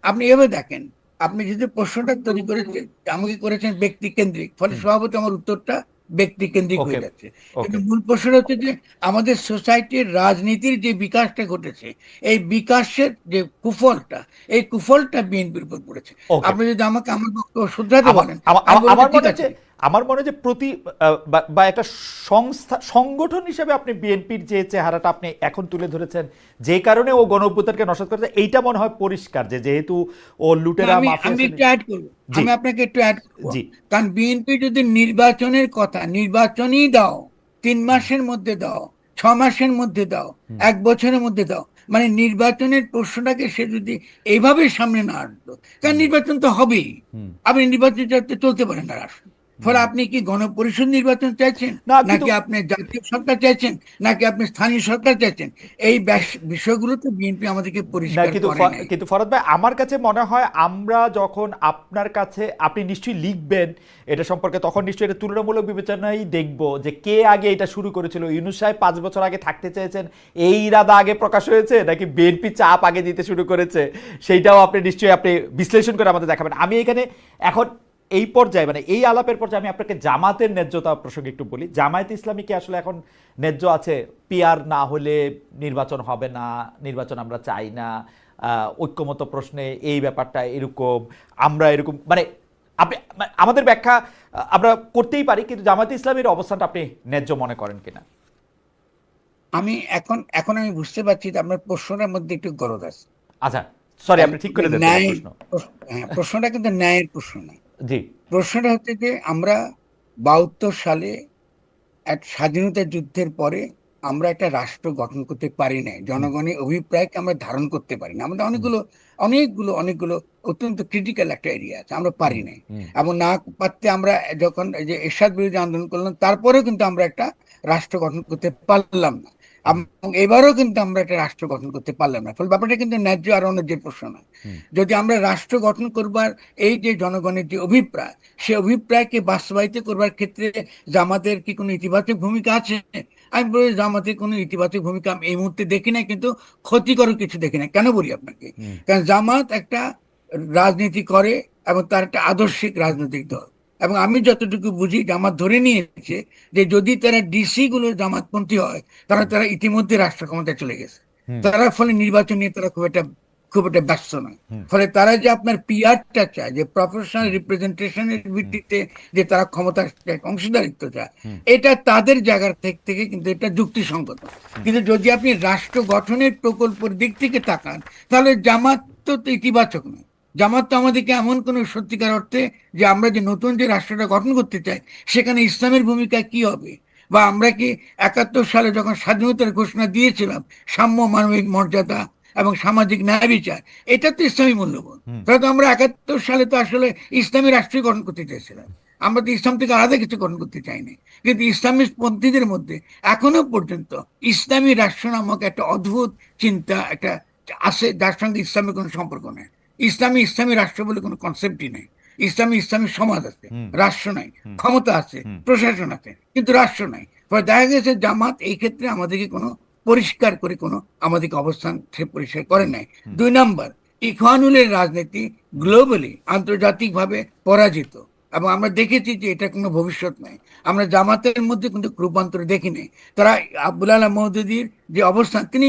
[SPEAKER 2] আপনি এভাবে দেখেন, আপনি যদি প্রশ্নটা তৈরি করেছেন, আমাকে করেছেন ব্যক্তি কেন্দ্রিক, ফলে
[SPEAKER 1] হুম
[SPEAKER 2] স্বভাবত আমার উত্তরটা ব্যক্তি কেন্দ্রিক
[SPEAKER 1] ওকে
[SPEAKER 2] হয়ে যাচ্ছে। কিন্তু
[SPEAKER 1] ওকে
[SPEAKER 2] মূল প্রশ্নটা হচ্ছে যে আমাদের সোসাইটির রাজনীতির যে বিকাশটা ঘটেছে, এই বিকাশের যে কুফলটা, এই কুফলটা বিএনপির উপর পড়েছে।
[SPEAKER 1] ওকে
[SPEAKER 2] আপনি যদি আমাকে আমার বক্তব্য শুধরাতে
[SPEAKER 1] আমা-
[SPEAKER 2] বলেন,
[SPEAKER 1] আমা-
[SPEAKER 2] আমি
[SPEAKER 1] আমা-
[SPEAKER 2] বলবো
[SPEAKER 1] আমার
[SPEAKER 2] ঠিক
[SPEAKER 1] মনে
[SPEAKER 2] আছে।
[SPEAKER 1] হচ্ছে, আমার মনে হয় যে প্রতি বা একটা সংস্থা সংগঠন হিসেবে আপনি বিএনপির যে চেহারাটা আপনি এখন তুলে ধরেছেন, যে কারণে ও গণ অভ্যুত্থানকে নস্যাৎ করেছে, এইটা মনে হয় পরিষ্কার যে যেহেতু ও
[SPEAKER 2] না,
[SPEAKER 1] লুটেরা
[SPEAKER 2] আমি
[SPEAKER 1] মাফিয়া
[SPEAKER 2] আমি
[SPEAKER 1] শ্রেণী।
[SPEAKER 2] একটু অ্যাড করবো,
[SPEAKER 1] জি
[SPEAKER 2] আমি আপনাকে একটু অ্যাড করবো।
[SPEAKER 1] জি
[SPEAKER 2] কারণ বিএনপি যদি নির্বাচনের কথা, নির্বাচনই দাও, 3 মাসের মধ্যে দাও, 6 মাসের মধ্যে দাও,
[SPEAKER 1] হুম
[SPEAKER 2] 1 বছরের মধ্যে দাও, মানে নির্বাচনের প্রশ্নটাকে সে যদি এইভাবে সামনে না আনতো, কারণ
[SPEAKER 1] হুম
[SPEAKER 2] নির্বাচন তো হবেই,
[SPEAKER 1] হুম
[SPEAKER 2] আপনি নির্বাচন চাইতে চলতে পারেন না রাষ্ট্র। ফলে
[SPEAKER 1] হুম।
[SPEAKER 2] আপনি কি গণপরিষদ নির্বাচন চাইছেন,
[SPEAKER 1] না কিন্তু,
[SPEAKER 2] নাকি আপনি জাতীয় সরকার চাইছেন, নাকি আপনি স্থানীয় সরকার চাইছেন, এই বিষয়গুলো তো বিএনপি আমাদেরকে
[SPEAKER 1] না
[SPEAKER 2] পরিষ্কার
[SPEAKER 1] কিন্তু
[SPEAKER 2] করে নাই।
[SPEAKER 1] কিন্তু ফরাদ ভাই আমার কাছে মনে হয় আমরা যখন আপনার কাছে, আপনি নিশ্চয়ই লিখবেন এটা সম্পর্কে, তখন নিশ্চয়ই এটা তুলনামূলক বিবেচনায় দেখব যে কে আগে এটা শুরু করেছিল। ইউনূস সাহেব 5 বছর আগে থাকতে চেয়েছেন, এই ইরাদা আগে প্রকাশ হয়েছে, নাকি বিএনপি চাপ আগে দিতে শুরু করেছে, সেইটাও আপনি নিশ্চয়ই আপনি বিশ্লেষণ করে আমাদের দেখাবেন। আমি এখানে এখন এই পর্যায়ে, মানে এই আলাপের পর্যায়ে আমি আপনাকে জামাতের ন্যায্যতা প্রসঙ্গে একটু বলি। জামায়াত ইসলামী কি আসলে এখন ন্যায্য আছে? পিআর না হলে নির্বাচন হবে না, নির্বাচন আমরা চাই না, ঐক্যমত প্রশ্নে এই ব্যাপারটা এরকম, আমরা এরকম, মানে আপনি আমাদের ব্যাখ্যা আমরা করতেই পারি, কিন্তু জামায়াত ইসলামীর অবস্থানটা আপনি ন্যায্য মনে করেন কিনা?
[SPEAKER 2] আমি এখন এখন আমি বুঝতে পারছি যে আপনার প্রশ্নটার মধ্যে একটু গরজ আছে।
[SPEAKER 1] আচ্ছা, সরি,
[SPEAKER 2] কারণ
[SPEAKER 1] আপনি ঠিক করে দেন তো
[SPEAKER 2] ন্যায়,
[SPEAKER 1] প্রশ্ন।
[SPEAKER 2] হ্যাঁ, প্রশ্নটা কিন্তু ন্যায়ের প্রশ্ন না।
[SPEAKER 1] জি
[SPEAKER 2] প্রশ্নটা হচ্ছে যে আমরা 72 সালে এক স্বাধীনতা যুদ্ধের পরে আমরা একটা রাষ্ট্র গঠন করতে পারি না,
[SPEAKER 1] হুম,
[SPEAKER 2] জনগণের অভিপ্রায়কে আমরা ধারণ করতে পারি না। আমাদের অনেকগুলো অত্যন্ত ক্রিটিক্যাল একটা এরিয়া আছে, আমরা
[SPEAKER 1] হুম,
[SPEAKER 2] পারি না।
[SPEAKER 1] হুম,
[SPEAKER 2] এবং না পারতে আমরা যখন এই যে এরশাদ বিরোধী আন্দোলন করলাম, তারপরেও কিন্তু আমরা একটা রাষ্ট্র গঠন করতে পারলাম না।
[SPEAKER 1] হুম,
[SPEAKER 2] এবং এবারও কিন্তু আমরা একটা রাষ্ট্র গঠন করতে পারলাম না। ফলে ব্যাপারটা কিন্তু ন্যায্য আর অন্যায্যের প্রশ্ন না।
[SPEAKER 1] হুম,
[SPEAKER 2] যদি আমরা রাষ্ট্র গঠন করবার এই যে জনগণের যে অভিপ্রায়, সে অভিপ্রায়কে বাস্তবায়িত করবার ক্ষেত্রে জামাতের কি কোনো ইতিবাচক ভূমিকা আছে? আমি বলি জামাতের কোনো ইতিবাচক ভূমিকা আমি এই মুহূর্তে দেখি না, কিন্তু ক্ষতিকর কিছু দেখি না। কেন বলি আপনাকে?
[SPEAKER 1] হুম,
[SPEAKER 2] কারণ জামাত একটা রাজনীতি করে এবং তার একটা আদর্শিক রাজনৈতিক দল। এবং আমি যতটুকু বুঝি, জামাত ধরে নিয়েছে যে যদি তারা ডিসি গুলো জামাতপন্থী হয়, তারা ইতিমধ্যে রাষ্ট্র ক্ষমতায় চলে গেছে।
[SPEAKER 1] হুম,
[SPEAKER 2] তারা ফলে নির্বাচন নিয়ে তারা খুব একটা ব্যস্ত নয়।
[SPEAKER 1] হুম,
[SPEAKER 2] ফলে তারা যে আপনার পিআরটা চায়, যে প্রফেশনাল
[SPEAKER 1] হুম,
[SPEAKER 2] রিপ্রেজেন্টেশনের
[SPEAKER 1] হুম,
[SPEAKER 2] ভিত্তিতে যে তারা ক্ষমতার অংশীদারিত্ব চায়,
[SPEAKER 1] হুম,
[SPEAKER 2] এটা তাদের জায়গার থেকে কিন্তু এটা যুক্তিসঙ্গত।
[SPEAKER 1] হুম,
[SPEAKER 2] কিন্তু যদি আপনি রাষ্ট্র গঠনের প্রকল্পের দিক থেকে তাকান, তাহলে জামাত তো ইতিবাচক নয়। জামাত তো আমাদেরকে এমন কোন সত্যিকার অর্থে যে আমরা যে নতুন যে রাষ্ট্রটা গঠন করতে চাই, সেখানে ইসলামের ভূমিকা কি হবে, বা আমরা কি 71 সালে যখন স্বাধীনতার ঘোষণা দিয়েছিলাম, সাম্য, মানবিক মর্যাদা এবং সামাজিক ন্যায় বিচার, এটা তো ইসলামী মূল্যবোধ।
[SPEAKER 1] হুম,
[SPEAKER 2] তাহলে তো আমরা 71 সালে তো আসলে ইসলামী রাষ্ট্রই গঠন করতে চাইছিলাম। আমরা তো ইসলাম থেকে আলাদা কিছু গঠন করতে চাইনি। কিন্তু ইসলামী পন্থীদের মধ্যে এখনো পর্যন্ত ইসলামী রাষ্ট্র নামক একটা অদ্ভুত চিন্তা একটা আছে, যার সঙ্গে ইসলামের কোনো সম্পর্ক নেই। ইসলামী রাষ্ট্র বলে কোনো কনসেপ্টই নেই। ইসলামী সমাজ আছে,
[SPEAKER 1] হুম,
[SPEAKER 2] রাষ্ট্র নাই।
[SPEAKER 1] হুম,
[SPEAKER 2] ক্ষমতা আছে,
[SPEAKER 1] হুম,
[SPEAKER 2] প্রশাসন আছে, কিন্তু রাষ্ট্র নাই। ফলে দেখা গেছে জামাত এই ক্ষেত্রে আমাদেরকে কোনো পরিষ্কার করে কোনো আমাদেরকে অবস্থান সে পরিষ্কার করে
[SPEAKER 1] হুম,
[SPEAKER 2] নাই।
[SPEAKER 1] হুম,
[SPEAKER 2] 2 নম্বর, ইখওয়ানুলের রাজনীতি
[SPEAKER 1] হুম,
[SPEAKER 2] গ্লোবালি আন্তর্জাতিকভাবে পরাজিত, এবং আমরা দেখেছি যে এটা কোনো ভবিষ্যৎ নাই। আমরা জামাতের মধ্যে কিন্তু রূপান্তর দেখি নাই। তারা আব্দুল আলাহ মওদুদির যে অবস্থান, তিনি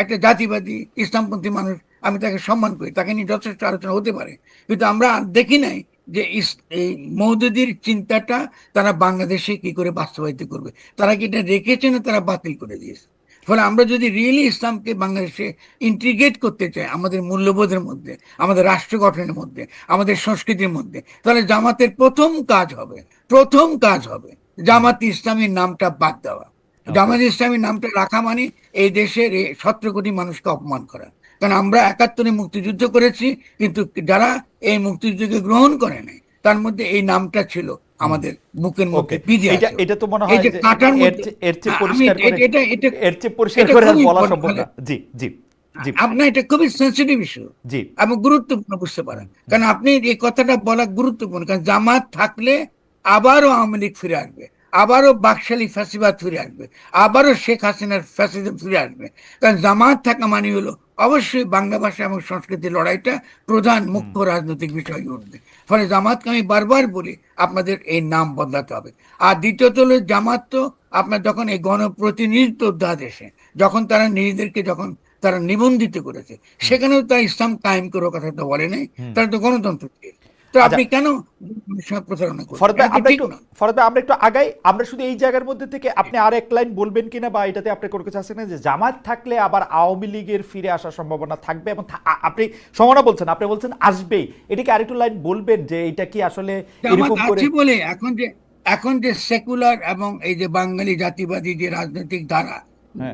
[SPEAKER 2] একটা জাতিবাদী ইসলামপন্থী মানুষ, আমি তাকে সম্মান করি, তাকে নিয়ে যথেষ্ট আলোচনা হতে পারে। কিন্তু আমরা দেখি নাই যে এই মওদুদির চিন্তাটা তারা বাংলাদেশে কি করে বাস্তবায়িত করবে। তারা কি এটা রেখেছে, না তারা বাতিল করে দিয়েছে? ফলে আমরা যদি রিয়েলি ইসলামকে বাংলাদেশে ইন্টিগ্রেট করতে চাই আমাদের মূল্যবোধের মধ্যে, আমাদের রাষ্ট্র গঠনের মধ্যে, আমাদের সংস্কৃতির মধ্যে, তাহলে জামাতের প্রথম কাজ হবে
[SPEAKER 1] হুম,
[SPEAKER 2] জামাত ইসলামীর নামটা বাদ দেওয়া।
[SPEAKER 1] ওকে,
[SPEAKER 2] জামাত ইসলামী নামটা রাখা মানে এই দেশের 17 কোটি মানুষকে অপমান করা। কারণ আমরা 71-এ মুক্তিযুদ্ধ করেছি, কিন্তু যারা এই মুক্তিযুদ্ধকে গ্রহণ করে নাই, তার মধ্যে এই নামটা ছিল
[SPEAKER 1] হুম,
[SPEAKER 2] আমাদের বুকের
[SPEAKER 1] ওকে।
[SPEAKER 2] মধ্যে বিধে
[SPEAKER 1] এটা
[SPEAKER 2] আছে।
[SPEAKER 1] এটা তো মনে
[SPEAKER 2] এই
[SPEAKER 1] হয়
[SPEAKER 2] যে
[SPEAKER 1] যে
[SPEAKER 2] কাঁটার
[SPEAKER 1] এর
[SPEAKER 2] মধ্যে,
[SPEAKER 1] চেয়ে এর চেয়ে
[SPEAKER 2] আমি
[SPEAKER 1] পরিষ্কার করে
[SPEAKER 2] এটা এটা
[SPEAKER 1] এর চেয়ে পরিষ্কার
[SPEAKER 2] এটা
[SPEAKER 1] করে আর
[SPEAKER 2] খুবই
[SPEAKER 1] বলা
[SPEAKER 2] ইম্পর্টেন্ট।
[SPEAKER 1] সম্ভব না। জি, জি, জি,
[SPEAKER 2] আপনার এটা খুবই সেন্সিটিভ ইস্যু
[SPEAKER 1] জি,
[SPEAKER 2] এবং গুরুত্বপূর্ণ বুঝতে
[SPEAKER 1] হুম,
[SPEAKER 2] পারেন।
[SPEAKER 1] হুম,
[SPEAKER 2] কারণ আপনি এই কথাটা বলা গুরুত্বপূর্ণ, কারণ জামাত থাকলে আবারও আওয়ামী লীগ ফিরে আসবে, আবারও বাকশালী ফ্যাসিবাদ ফিরে আসবে, আবারও শেখ হাসিনার ফ্যাসিজম ফিরে আসবে। কারণ জামাত থাকা মানে হলো অবশ্যই বাংলা ভাষা এবং সংস্কৃতির লড়াইটা প্রধান
[SPEAKER 1] হুম,
[SPEAKER 2] মুখ্য রাজনৈতিক বিষয় হয়ে উঠবে। ফলে জামাতকে আমি বারবার বলি, আপনাদের এই নাম বদলাতে হবে। আর দ্বিতীয়ত হলো, জামাত তো আপনার যখন এই গণপ্রতিনিধিত্ব অধ্যাদেশে যখন তারা নিজেদেরকে যখন তারা নিবন্ধিত করেছে,
[SPEAKER 1] হুম,
[SPEAKER 2] সেখানেও তারা ইসলাম কায়েম করার কথা তো বলে নাই।
[SPEAKER 1] হুম।
[SPEAKER 2] তারা তো গণতন্ত্র চেয়েছে। তো
[SPEAKER 1] আচ্ছা,
[SPEAKER 2] আপনি কেন মানুষের সঙ্গে প্রতারণা করবেন?
[SPEAKER 1] ফরদ ভাই
[SPEAKER 2] এটা তো
[SPEAKER 1] আমরা
[SPEAKER 2] ঠিক
[SPEAKER 1] একটু
[SPEAKER 2] না।
[SPEAKER 1] আগাই। আমরা শুধু এই জায়গার মধ্যে থেকে আপনি আর এক লাইন বলবেন কিনা, বা এটাতে আপনি কোনো কিছু আছে না যে জামাত থাকলে আবার আওয়ামী লীগের ফিরে আসার সম্ভাবনা থাকবে, এবং আপনি সম্ভাবনা বলছেন, আপনি বলছেন আসবেই, এটাকে আরেকটু লাইন বলবেন যে এটা কি আসলে
[SPEAKER 2] জামাত
[SPEAKER 1] এরকম করে?
[SPEAKER 2] আছে বলে এখন যে সেকুলার এবং এই যে বাঙালি জাতিবাদী যে রাজনৈতিক ধারা,
[SPEAKER 1] হ্যাঁ,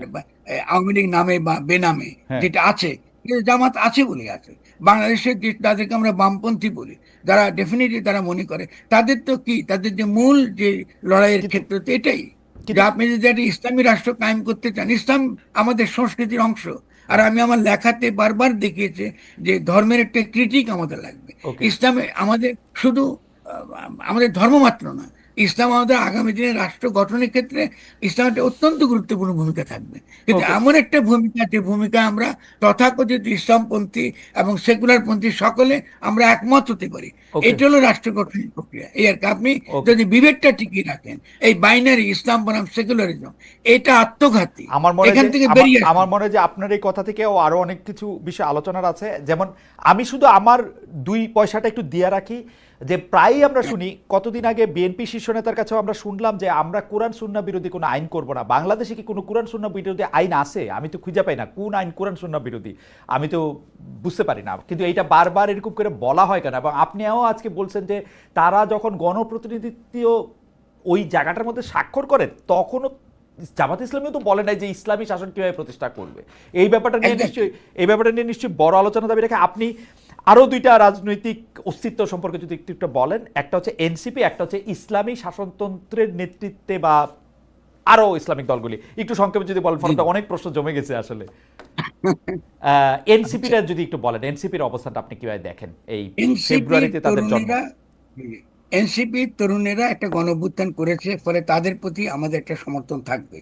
[SPEAKER 2] আওয়ামী লীগ নামে বা বেনামে
[SPEAKER 1] হ্যাঁ,
[SPEAKER 2] যেটা আছে, কিন্তু জামাত আছে বলে আছে। বাংলাদেশের যে তাদেরকে আমরা বামপন্থী বলি, যারা ডেফিনেটলি তারা মনে করে, তাদের তো কি, তাদের যে মূল যে লড়াইয়ের
[SPEAKER 1] কিন্তু
[SPEAKER 2] ক্ষেত্র তো এটাই, যে
[SPEAKER 1] কিন্তু
[SPEAKER 2] আপনি যদি একটা ইসলামী রাষ্ট্র কায়েম করতে চান, ইসলাম আমাদের সংস্কৃতির অংশ। আর আমি আমার লেখাতে বারবার দেখিয়েছে যে ধর্মের একটা ক্রিটিক আমাদের লাগবে।
[SPEAKER 1] ওকে,
[SPEAKER 2] ইসলামে আমাদের শুধু আমাদের ধর্ম মাত্র না, ইসলাম আমাদের আগামী দিনে রাষ্ট্র গঠনের ক্ষেত্রে ইসলাম একটা অত্যন্ত গুরুত্বপূর্ণ ভূমিকা থাকবে। কিন্তু
[SPEAKER 1] ওকে,
[SPEAKER 2] এমন একটা ভূমিকা, যে ভূমিকা আমরা তথাকথিত ইসলামপন্থী এবং সেকুলার পন্থী সকলে আমরা একমত হতে পারি।
[SPEAKER 1] ওকে,
[SPEAKER 2] এটা হলো রাষ্ট্র গঠনের প্রক্রিয়া। এই আর কি। আপনি
[SPEAKER 1] ওকে।
[SPEAKER 2] যদি বিবেকটা টিকিয়ে রাখেন, এই বাইনারি ইসলাম বনাম সেকুলারিজম, এটা আত্মঘাতী।
[SPEAKER 1] আমার মনে হয়
[SPEAKER 2] এখান
[SPEAKER 1] যে
[SPEAKER 2] থেকে
[SPEAKER 1] আমার
[SPEAKER 2] বেরিয়ে
[SPEAKER 1] আমার
[SPEAKER 2] আসুন।
[SPEAKER 1] মনে হয় যে আপনার এই কথা থেকেও আরো অনেক কিছু বিষয় আলোচনার আছে। যেমন আমি শুধু আমার 2 পয়সাটা একটু দিয়ে রাখি, যে প্রায়ই আমরা শুনি, কতদিন আগে বিএনপি শীর্ষ নেতার কাছেও আমরা শুনলাম যে আমরা কোরআন সুন্নাহ বিরোধী কোনো আইন করব না। বাংলাদেশে কি কোনো কোরআন সুন্নাহ বিরোধী আইন আছে? আমি তো খুঁজে পাই না কোন আইন কোরআন সুন্নাহ বিরোধী, আমি তো বুঝতে পারি না। কিন্তু এইটা বারবার এরকম করে বলা হয় কেন? এবং আপনিও আজকে বলছেন যে তারা যখন গণপ্রতিনিধিত্ব ওই জায়গাটার মধ্যে স্বাক্ষর করে, তখনও জামাত ইসলামীও তো বলে নাই যে ইসলামী শাসন কিভাবে প্রতিষ্ঠা করবে। এই ব্যাপারটা নিয়ে
[SPEAKER 2] Exactly.
[SPEAKER 1] নিশ্চয়ই বড় আলোচনা দাবি রেখে আপনি আরো দুইটা রাজনৈতিক অস্তিত্ব সম্পর্কে যদি একটু বলেন, একটা হচ্ছে এনসিপি, একটা হচ্ছে ইসলামী শাসনতন্ত্রের নেতৃত্বে বা আরো ইসলামিক দলগুলি। একটু সংক্ষেপে যদি বলেন, ফলে অনেক প্রশ্ন জমে গেছে আসলে। এনসিপিটা যদি একটু বলেন, এনসিপির অবস্থানটা আপনি কিভাবে দেখেন? এই ফেব্রুয়ারিতে তাদের জন্ম।
[SPEAKER 2] এনসিপির তরুণেরা একটা গণঅভ্যুত্থান করেছে, ফলে তাদের প্রতি আমাদের একটা সমর্থন থাকবে।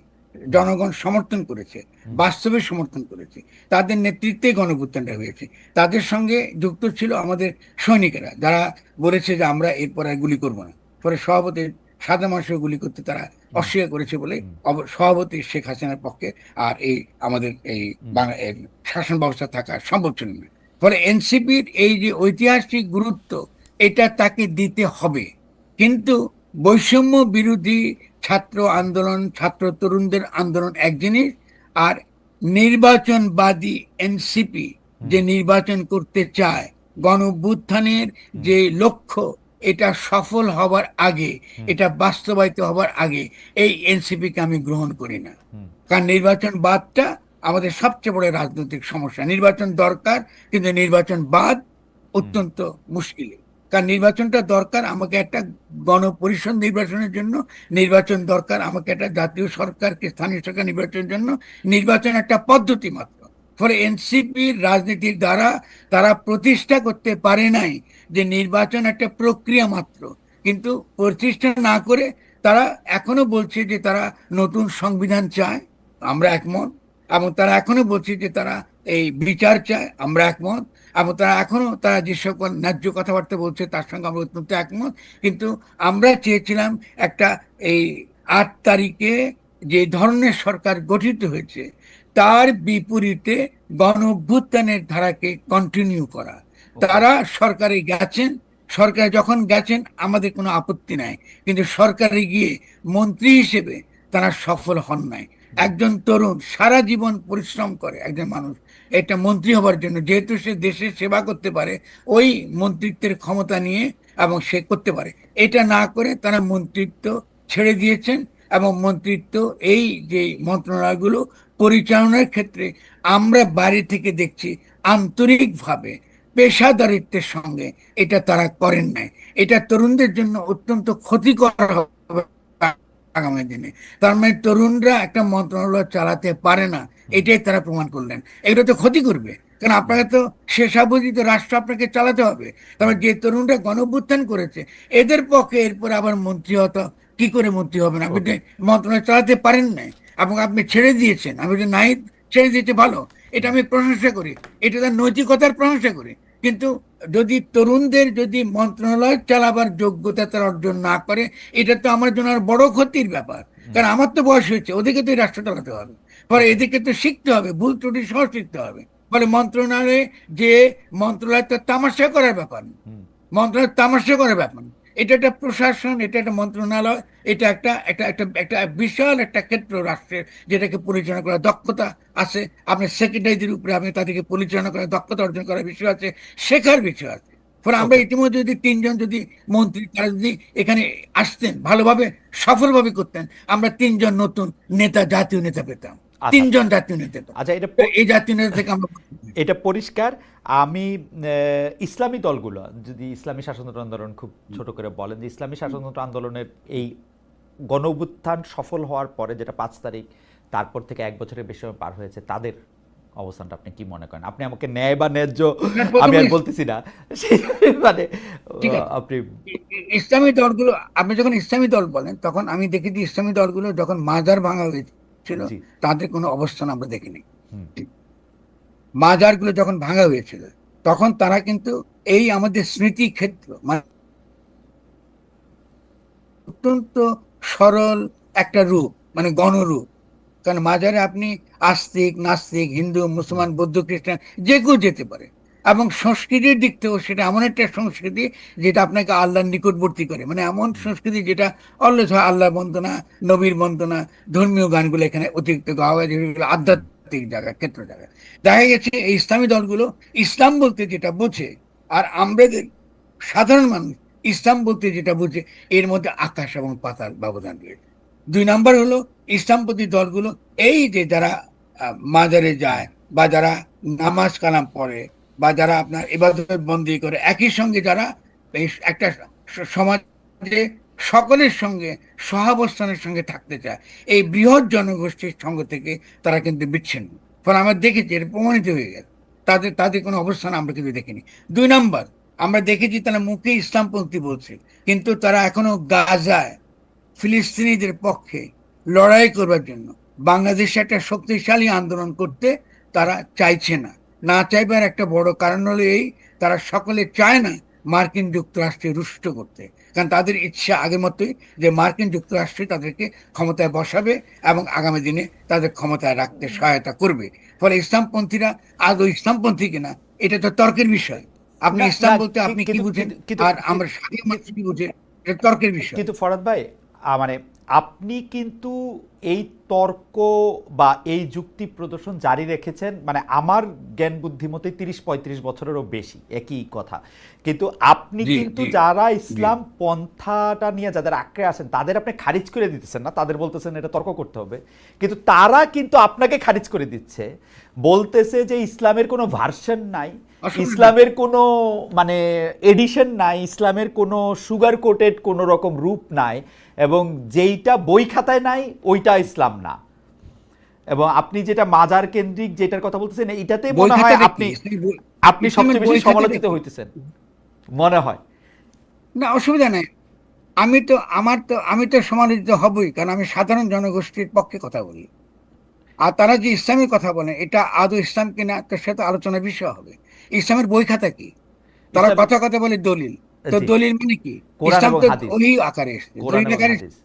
[SPEAKER 2] জনগণ সমর্থন করেছে, বাস্তবে সমর্থন করেছে, তাদের নেতৃত্বে গণঅভ্যুত্থানটা হয়েছে। তাদের সঙ্গে যুক্ত ছিল আমাদের সৈনিকেরা, যারা বলেছে যে আমরা এরপর আর গুলি করবো না। ফলে সভাপতি সাদা মানুষের গুলি করতে তারা অস্বীকার করেছে বলে সভাপতি শেখ হাসিনার পক্ষে আর এই আমাদের এই এর শাসন ব্যবস্থা থাকা সম্ভব ছিল না। ফলে এনসিপির এই যে ঐতিহাসিক গুরুত্ব, এটা তাকে দিতে হবে। কিন্তু বৈষম্য বিরোধী ছাত্র আন্দোলন, ছাত্র তরুণদের আন্দোলন এক জিনিস, আর নির্বাচনবাদী এনসিপি যে নির্বাচন করতে চায়, গণ অভ্যুত্থানের যে লক্ষ্য, এটা সফল হবার আগে, এটা বাস্তবায়িত হবার আগে এই এনসিপিকে আমি গ্রহণ করি না। কারণ নির্বাচনবাদটা আমাদের সবচেয়ে বড় রাজনৈতিক সমস্যা। নির্বাচন দরকার, কিন্তু নির্বাচন বাদ অত্যন্ত মুশকিল। কারণ নির্বাচনটা দরকার আমাকে একটা গণপরিষদ নির্বাচনের জন্য, নির্বাচন দরকার আমাকে একটা জাতীয় সরকারকে স্থানীয় সরকার নির্বাচনের জন্য। নির্বাচন একটা পদ্ধতি মাত্র। ফলে এনসিপির রাজনীতির দ্বারা তারা প্রতিষ্ঠা করতে পারে নাই যে নির্বাচন একটা প্রক্রিয়া মাত্র। কিন্তু প্রতিষ্ঠা না করে তারা এখনো বলছে যে তারা নতুন সংবিধান চায়, আমরা একমত। এবং তারা এখনো বলছে যে তারা এই বিচার চায়, আমরা একমত। এবং তারা যে সকল ন্যায্য কথাবার্তা বলছে তার সঙ্গে আমরা অত্যন্ত একমত। কিন্তু আমরা চেয়েছিলাম একটা এই 8 তারিখে যে ধরনের সরকার গঠিত হয়েছে তার বিপরীতে গণ অভ্যুত্থানের ধারাকে কন্টিনিউ করা। তারা সরকারে গেছেন, সরকারে যখন গেছেন আমাদের কোনো আপত্তি নাই, কিন্তু সরকারে গিয়ে মন্ত্রী হিসেবে তারা সফল হন নাই। একজন তরুণ সারা জীবন পরিশ্রম করে একজন মানুষ একটা মন্ত্রী হবার জন্য, যেহেতু সে দেশের সেবা করতে পারে ওই মন্ত্রিত্বের ক্ষমতা নিয়ে, এবং সে করতে পারে। এটা না করে তারা মন্ত্রিত্ব ছেড়ে দিয়েছেন, এবং মন্ত্রিত্ব এই যে মন্ত্রণালয়গুলো পরিচালনার ক্ষেত্রে আমরা বাইরে থেকে দেখছি আন্তরিকভাবে পেশাদারিত্বের সঙ্গে এটা তারা করেন নাই। এটা তরুণদের জন্য অত্যন্ত ক্ষতিকর হবে আগামী দিনে। তার মানে তরুণরা একটা মন্ত্রণালয় চালাতে পারে না, এটাই তারা প্রমাণ করলেন। এটা তো ক্ষতি করবে, কারণ আপনাকে তো শেষাবধি তো রাষ্ট্র আপনাকে চালাতে হবে। তারপর যে তরুণরা গণঅভ্যুত্থান করেছে এদের পক্ষে এরপর আবার মন্ত্রী হতো, কি করে মন্ত্রী হবেন? আপনি মন্ত্রণালয় চালাতে পারেন নাই এবং আপনি ছেড়ে দিয়েছেন। আমি যে নাই ছেড়ে দিতে ভালো, এটা আমি প্রশংসা করি, এটা তার নৈতিকতার প্রশংসা করি। কিন্তু যদি তরুণদের যদি মন্ত্রণালয় চালাবার যোগ্যতা তারা অর্জন না করে, এটা তো আমার জন্য আর বড় ক্ষতির ব্যাপার। কারণ আমার তো বয়স হয়েছে, ওদেরকে তো রাষ্ট্র চালাতে হবে। ফলে এদেরকে তো শিখতে হবে, ভুল ত্রুটি সহ শিখতে হবে। ফলে মন্ত্রণালয়ে যে মন্ত্রণালয় তো তামাশা করার ব্যাপার, মন্ত্রণালয় তামাশা করার ব্যাপার। এটা একটা প্রশাসন, এটা একটা মন্ত্রণালয়, এটা একটা একটা একটা একটা বিশাল একটা ক্ষেত্র রাষ্ট্রের, যেটাকে পরিচালনা করার দক্ষতা আছে। আপনি সেক্রেটারিদের উপরে আপনি তাদেরকে পরিচালনা করার দক্ষতা অর্জন করার বিষয় আছে, শেখার বিষয় আছে। ফলে আমরা ইতিমধ্যে যদি 3 জন যদি মন্ত্রী তারা যদি এখানে আসতেন, ভালোভাবে সফলভাবে করতেন, আমরা 3 জন নতুন নেতা, জাতীয় নেতা পেতাম। 3 জন জাতীয় নেতা পেতাম।
[SPEAKER 1] আচ্ছা,
[SPEAKER 2] এই জাতীয় নেতা থেকে আমরা
[SPEAKER 1] এটা পরিষ্কার। আমি ইসলামী দলগুলো যদি ইসলামী শাসনতন্ত্র আন্দোলন খুব ছোট করে বলেন, যে ইসলামী শাসনতন্ত্র আন্দোলনের এই গণ অভ্যুত্থান সফল হওয়ার পরে, যেটা 5 তারিখ, তারপর থেকে 1 বছরের বেশি সময় পার হয়েছে, তাদের অবস্থানটা আপনি কি মনে করেন? আপনি আমাকে ন্যায় বা ন্যায্য আমি আর বলতেছি না, মানে আপনি
[SPEAKER 2] ইসলামী দলগুলো, আপনি যখন ইসলামী দল বলেন তখন আমি দেখেছি ইসলামী দলগুলো যখন মাজার ভাঙা হয়েছিল তাদের কোনো অবস্থান আমরা দেখিনি। মাজারগুলো যখন ভাঙা হয়েছিল তখন তারা কিন্তু এই আমাদের স্মৃতি ক্ষেত্র মানে অত্যন্ত সরল একটা রূপ, মানে গণরূপ। কারণ মাজারে আপনি আস্তিক, নাস্তিক, হিন্দু, মুসলমান, বৌদ্ধ, খ্রিস্টান যে কেউ যেতে পারে। এবং সংস্কৃতির দিক থেকেও সেটা এমন একটা সংস্কৃতি যেটা আপনাকে আল্লাহর নিকটবর্তী করে, মানে এমন সংস্কৃতি যেটা অলওয়েজ হয় আল্লাহ বন্দনা, নবীর বন্দনা, ধর্মীয় গানগুলো এখানে অতিরিক্ত গাওয়া হয়, যেগুলো আধ্যাত্মিক জায়গা, ক্ষেত্র জায়গা। দেখা গেছে এই ইসলামী দলগুলো ইসলাম বলতে যেটা বোঝে, আর আমাদের সাধারণ মানুষ ইসলাম বলতে যেটা বুঝে, এর মধ্যে আকাশ এবং পাতাল ব্যবধান রয়েছে। 2 নাম্বার হলো ইসলামপন্থী দলগুলো এই যে যারা মাজারে যায় বা যারা নামাজ কালাম পড়ে বা যারা আপনার ইবাদত বন্দী করে, একই সঙ্গে যারা এই একটা সমাজে সকলের সঙ্গে সহাবস্থানের সঙ্গে থাকতে চায়, এই বৃহৎ জনগোষ্ঠীর সঙ্গ থেকে তারা কিন্তু বিচ্ছিন্ন। ফলে আমরা দেখেছি, এটা প্রমাণিত হয়ে গেছে, তাদের তাদের কোনো অবস্থান আমরা কিন্তু দেখিনি। 2 নম্বর, আমরা দেখেছি তারা মুখে ইসলামপন্থী বলছে, কিন্তু তারা এখনো গাজায় ফিলিস্তিনিদের পক্ষে লড়াই করবার জন্য বাংলাদেশে একটা শক্তিশালী আন্দোলন করতে তারা চাইছে না। না চাইবার একটা বড় কারণ হলো এই, তারা সকলে চায় না মার্কিন যুক্তরাষ্ট্রে রুষ্ট করতে, কারণ তাদের ইচ্ছা আগের মতোই যে মার্কিন যুক্তরাষ্ট্রে তাদেরকে ক্ষমতায় বসাবে এবং আগামী দিনে তাদের ক্ষমতায় রাখতে সহায়তা করবে। ফলে ইসলামপন্থীরা আদৌ ইসলামপন্থী কিনা এটা তো তর্কের বিষয়। আপনি
[SPEAKER 1] না
[SPEAKER 2] ইসলাম
[SPEAKER 1] না
[SPEAKER 2] বলতে আপনি কি
[SPEAKER 1] কিন্তু
[SPEAKER 2] বুঝেন
[SPEAKER 1] কিন্তু
[SPEAKER 2] আর আমরা সাধারণ মানুষ কি বুঝে, এটা তর্কের বিষয়।
[SPEAKER 1] কিন্তু ফরাদ ভাই, মানে আপনি কিন্তু এই তর্ক বা এই যুক্তি প্রদর্শন জারি রেখেছেন, মানে আমার জ্ঞান বুদ্ধিমতে 30-35 বছরেরও বেশি একই কথা। কিন্তু আপনি
[SPEAKER 2] জি
[SPEAKER 1] কিন্তু
[SPEAKER 2] জি
[SPEAKER 1] যারা
[SPEAKER 2] জি
[SPEAKER 1] ইসলাম পন্থাটা নিয়ে যাদের আঁকড়ে আছেন তাদের আপনি খারিজ করে দিতেছেন না, তাদের বলতেছেন এটা তর্ক করতে হবে, কিন্তু তারা কিন্তু আপনাকে খারিজ করে দিচ্ছে, বলতেছে যে ইসলামের কোনো ভার্সন নাই,
[SPEAKER 2] অসুবিধা নেই।
[SPEAKER 1] ইসলামের কোনো মানে এডিশন নাই, ইসলামের কোনো সুগার কোটেড কোনো রকম রূপ নাই, এবং যেইটা বই খাতায় নাই ওইটা ইসলাম না। এবং আপনি যেটা মাজার কেন্দ্রিক যেটার কথা বলতেছেন, এটাতে
[SPEAKER 2] বই
[SPEAKER 1] মনে হয়
[SPEAKER 2] খাতাটা কি
[SPEAKER 1] আপনি আপনি
[SPEAKER 2] ইসলামের
[SPEAKER 1] সবচেয়ে
[SPEAKER 2] বই
[SPEAKER 1] বেশি
[SPEAKER 2] খাতাটা
[SPEAKER 1] সমালোচিত
[SPEAKER 2] কি?
[SPEAKER 1] হইতেছেন মনে হয়।
[SPEAKER 2] না, অসুবিধা নেই। আমি তো সমালোচিত হবই, কারণ আমি সাধারণ জনগোষ্ঠীর পক্ষে কথা বলি। আর তারা যে ইসলামের কথা বলে এটা আদৌ ইসলাম কিনা তার সাথে আলোচনার বিষয় হবে। ইসলামের বই খাতা কি? তারা
[SPEAKER 1] ইসলামের
[SPEAKER 2] কথা কথা বলে দলিল। তো
[SPEAKER 1] জি,
[SPEAKER 2] দলিল মানে কি?
[SPEAKER 1] কোরআন
[SPEAKER 2] ইসলাম
[SPEAKER 1] এবং
[SPEAKER 2] তো
[SPEAKER 1] হাদিস,
[SPEAKER 2] ওই আকারে এসছে,
[SPEAKER 1] কোরআন
[SPEAKER 2] দলিল
[SPEAKER 1] এবং
[SPEAKER 2] আকারে।
[SPEAKER 1] হাদিস।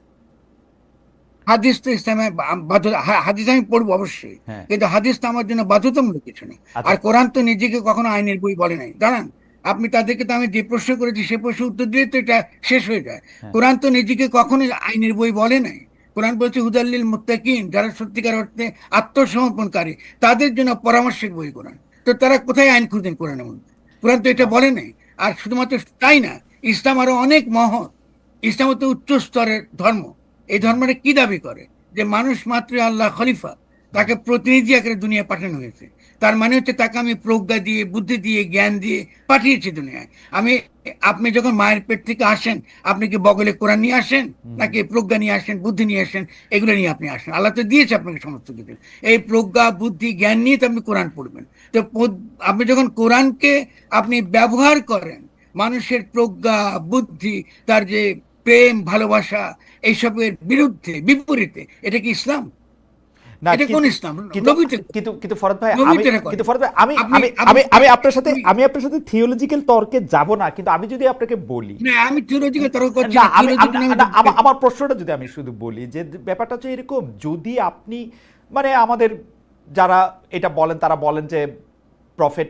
[SPEAKER 2] হাদিস তো ইসলামে হাদিস আমি পড়বো অবশ্যই,
[SPEAKER 1] হ্যাঁ,
[SPEAKER 2] কিন্তু হাদিস তো আমার জন্য বাধ্যতামূলক কিছু নেই।
[SPEAKER 1] আচ্ছা।
[SPEAKER 2] আর কোরআন তো নিজেকে কখনো আইনের বই বলে নাই, দাঁড়ান। আপনি তাদেরকে তো আমি যে প্রশ্ন করেছি সে প্রশ্ন উত্তর দিয়ে তো এটা শেষ হয়ে যায়।
[SPEAKER 1] হ্যাঁ,
[SPEAKER 2] কোরআন তো নিজেকে কখনো আইনের বই বলে নাই। কোরআন বলছে হুদাল্লিল মুত্তাকিন, যারা সত্যিকার অর্থে আত্মসমর্পণকারী তাদের জন্য পরামর্শের বই কোরআন। তো তারা কোথায় আইন খুঁজেন কোরআনের মধ্যে? কোরআন তো এটা বলে নাই। আর শুধুমাত্র তাই না, ইসলাম আরো অনেক মহৎ। ইসলাম হচ্ছে উচ্চ স্তরের ধর্ম। এই ধর্মটা কি দাবি করে? যে মানুষ মাত্রই আল্লাহ খলিফা, তাকে প্রতিনিধি আকারে দুনিয়া পাঠানো হয়েছে। তার মানে হচ্ছে তাকে আমি প্রজ্ঞা দিয়ে, বুদ্ধি দিয়ে, জ্ঞান দিয়ে পাঠিয়েছি দুনিয়ায়। আমি আপনি যখন মায়ের পেট থেকে আসেন, আপনি কি বগলে কোরআন নিয়ে আসেন, নাকি প্রজ্ঞা নিয়ে আসেন, বুদ্ধি নিয়ে আসেন? এগুলো নিয়ে আপনি আসেন, আল্লাহ তো দিয়েছে আপনাকে সমস্ত কিছু। এই প্রজ্ঞা, বুদ্ধি, জ্ঞান নিয়ে তো আপনি কোরআন পড়বেন। তো আপনি যখন কোরআনকে আপনি ব্যবহার করেন মানুষের প্রজ্ঞা, বুদ্ধি, তার যে প্রেম, ভালোবাসা, এইসবের বিরুদ্ধে, বিপরীতে, এটা কি ইসলাম?
[SPEAKER 1] না
[SPEAKER 2] এটা কোন
[SPEAKER 1] কিন্তু
[SPEAKER 2] ইসলাম?
[SPEAKER 1] কিন্তু
[SPEAKER 2] নবীতে
[SPEAKER 1] কিন্তু কিন্তু ফরাদ ভাই, আমি
[SPEAKER 2] নবীতে এটা করে।
[SPEAKER 1] কিন্তু ফরাদ ভাই, আমি
[SPEAKER 2] আপনি
[SPEAKER 1] আমি
[SPEAKER 2] আপনি
[SPEAKER 1] আমি আমি আপনার সাথে থিওলজিক্যাল তর্কে যাব না, কিন্তু আমি যদি আপনাকে বলি,
[SPEAKER 2] না, আমি থিওলজিক্যাল তর্ক করছি
[SPEAKER 1] না
[SPEAKER 2] না,
[SPEAKER 1] আমি
[SPEAKER 2] থিওলজিক্যাল আমি
[SPEAKER 1] না, আমার প্রশ্নটা যদি আমি শুধু বলি যে ব্যাপারটা হচ্ছে এরকম, যদি আপনি মানে আমাদের যারা এটা বলেন তারা বলেন যে প্রফেট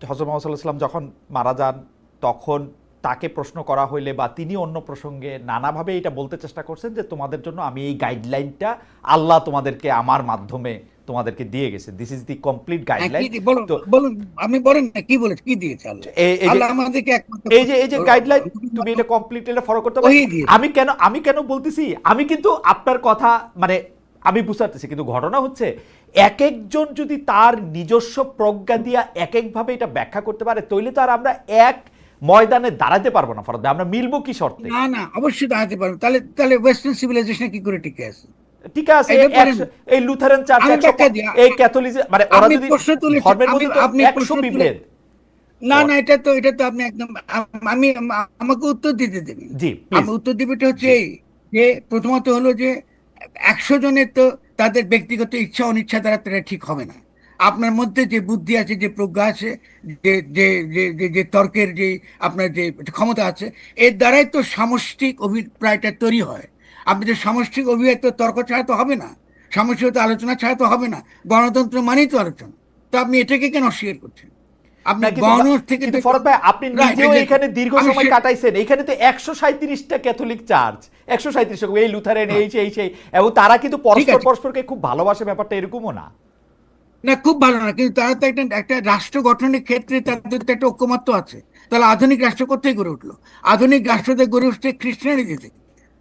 [SPEAKER 1] হযরত মুহাম্মদ সাল্লাল্লাহু আলাইহি ওয়াসাল্লাম যখন মারা যান তখন তাকে প্রশ্ন করা হইলে বা তিনি অন্য প্রসঙ্গে নানাভাবে এটা বলতে চেষ্টা করছেন যে তোমাদের জন্য আমি এই গাইডলাইনটা আল্লাহ তোমাদেরকে আমার মাধ্যমে তোমাদেরকে দিয়ে গেছে, this is the complete guideline.
[SPEAKER 2] বলুন
[SPEAKER 1] তো
[SPEAKER 2] বলুন, আপনি বলেন না কি বলেছে, কি দিয়েছে আল্লাহ?
[SPEAKER 1] এই যে
[SPEAKER 2] আল্লাহ আমাদেরকে একমাত্র
[SPEAKER 1] এই যে গাইডলাইন, তুমি এটা কমপ্লিট এটা ফলো করতে হবে।
[SPEAKER 2] ওই দিয়েছে।
[SPEAKER 1] আমি কেন বলতেছি, আমি কিন্তু আপনার কথা মানে আমি বুঝতে পারতেছি, কিন্তু ঘটনা হচ্ছে এক একজন যদি তার নিজস্ব প্রজ্ঞা দিয়া এক একভাবে এটা ব্যাখ্যা করতে পারে, তৈলে তো আর আমরা এক ময়দানে দাঁড়াতে পারবো না ফরাদ ভাই, আমরা মিলবো কি শর্তে?
[SPEAKER 2] না না, অবশ্যই দাঁড়াতে পারবে। তাহলে তাহলে ওয়েস্টার্ন সিভিলাইজেশন কি করে টিকে আছে?
[SPEAKER 1] ঠিক আছে,
[SPEAKER 2] এটা বলেন।
[SPEAKER 1] এই লুথারান চার্চ
[SPEAKER 2] আমি
[SPEAKER 1] 100,
[SPEAKER 2] ব্যাখ্যা দিই।
[SPEAKER 1] এই ক্যাথলিক, মানে ওরা
[SPEAKER 2] আপনি
[SPEAKER 1] যদি
[SPEAKER 2] প্রশ্ন তুলেছেন,
[SPEAKER 1] ধর্মের মধ্যে তো
[SPEAKER 2] আপনি
[SPEAKER 1] 100
[SPEAKER 2] প্রশ্ন তুলে,
[SPEAKER 1] বিভেদ।
[SPEAKER 2] না না, এটা তো আপনি একদম আমি আমাকে উত্তর দিতে দেবেন।
[SPEAKER 1] জি
[SPEAKER 2] আমি
[SPEAKER 1] প্লিজ।
[SPEAKER 2] উত্তর দিবেটা হচ্ছে
[SPEAKER 1] জি
[SPEAKER 2] এই, যে প্রথমত হলো যে 100 জনের তো তাদের ব্যক্তিগত ইচ্ছা অনিচ্ছা দ্বারা তারা ঠিক হবে না। আপনার মধ্যে যে বুদ্ধি আছে, যে প্রজ্ঞা আছে, যে যে যে যে যে তর্কের যে আপনার যে ক্ষমতা আছে, এর দ্বারাই তো সামষ্টিক অভিপ্রায়টা তৈরি হয়। আপনি যে সামষ্টিক অভিপ্রায় তো তর্ক ছাড়া তো হবে না, সামষ্টিক আলোচনা ছাড়া তো হবে না। গণতন্ত্র মানেই তো আলোচনা। তো আপনি এটাকে কেন অস্বীকার করছেন? আপনি
[SPEAKER 1] না কিন্তু
[SPEAKER 2] গণ থেকে
[SPEAKER 1] কিন্তু ফরদ ভাই, আপনি
[SPEAKER 2] Right,
[SPEAKER 1] নিজেও
[SPEAKER 2] exactly.
[SPEAKER 1] এখানে দীর্ঘ
[SPEAKER 2] আমি
[SPEAKER 1] সময় কাটাইছেন, এখানে তো 137টা ক্যাথলিক চার্চ, 137 রকম, এই লুথারেন, এই সেই, এবং তারা কিন্তু
[SPEAKER 2] ঠিক
[SPEAKER 1] পরস্পর
[SPEAKER 2] আছে।
[SPEAKER 1] পরস্পরকে খুব ভালোবাসে, ব্যাপারটা এরকমও না।
[SPEAKER 2] না, খুব ভালো না, কিন্তু তারা তো একটা একটা রাষ্ট্র গঠনের ক্ষেত্রে তাদের তো একটা ঐকমত্য আছে। তাহলে আধুনিক রাষ্ট্র কোথায় গড়ে উঠলো? আধুনিক রাষ্ট্রতে গড়ে উঠছে খ্রিস্টানিটি থেকে।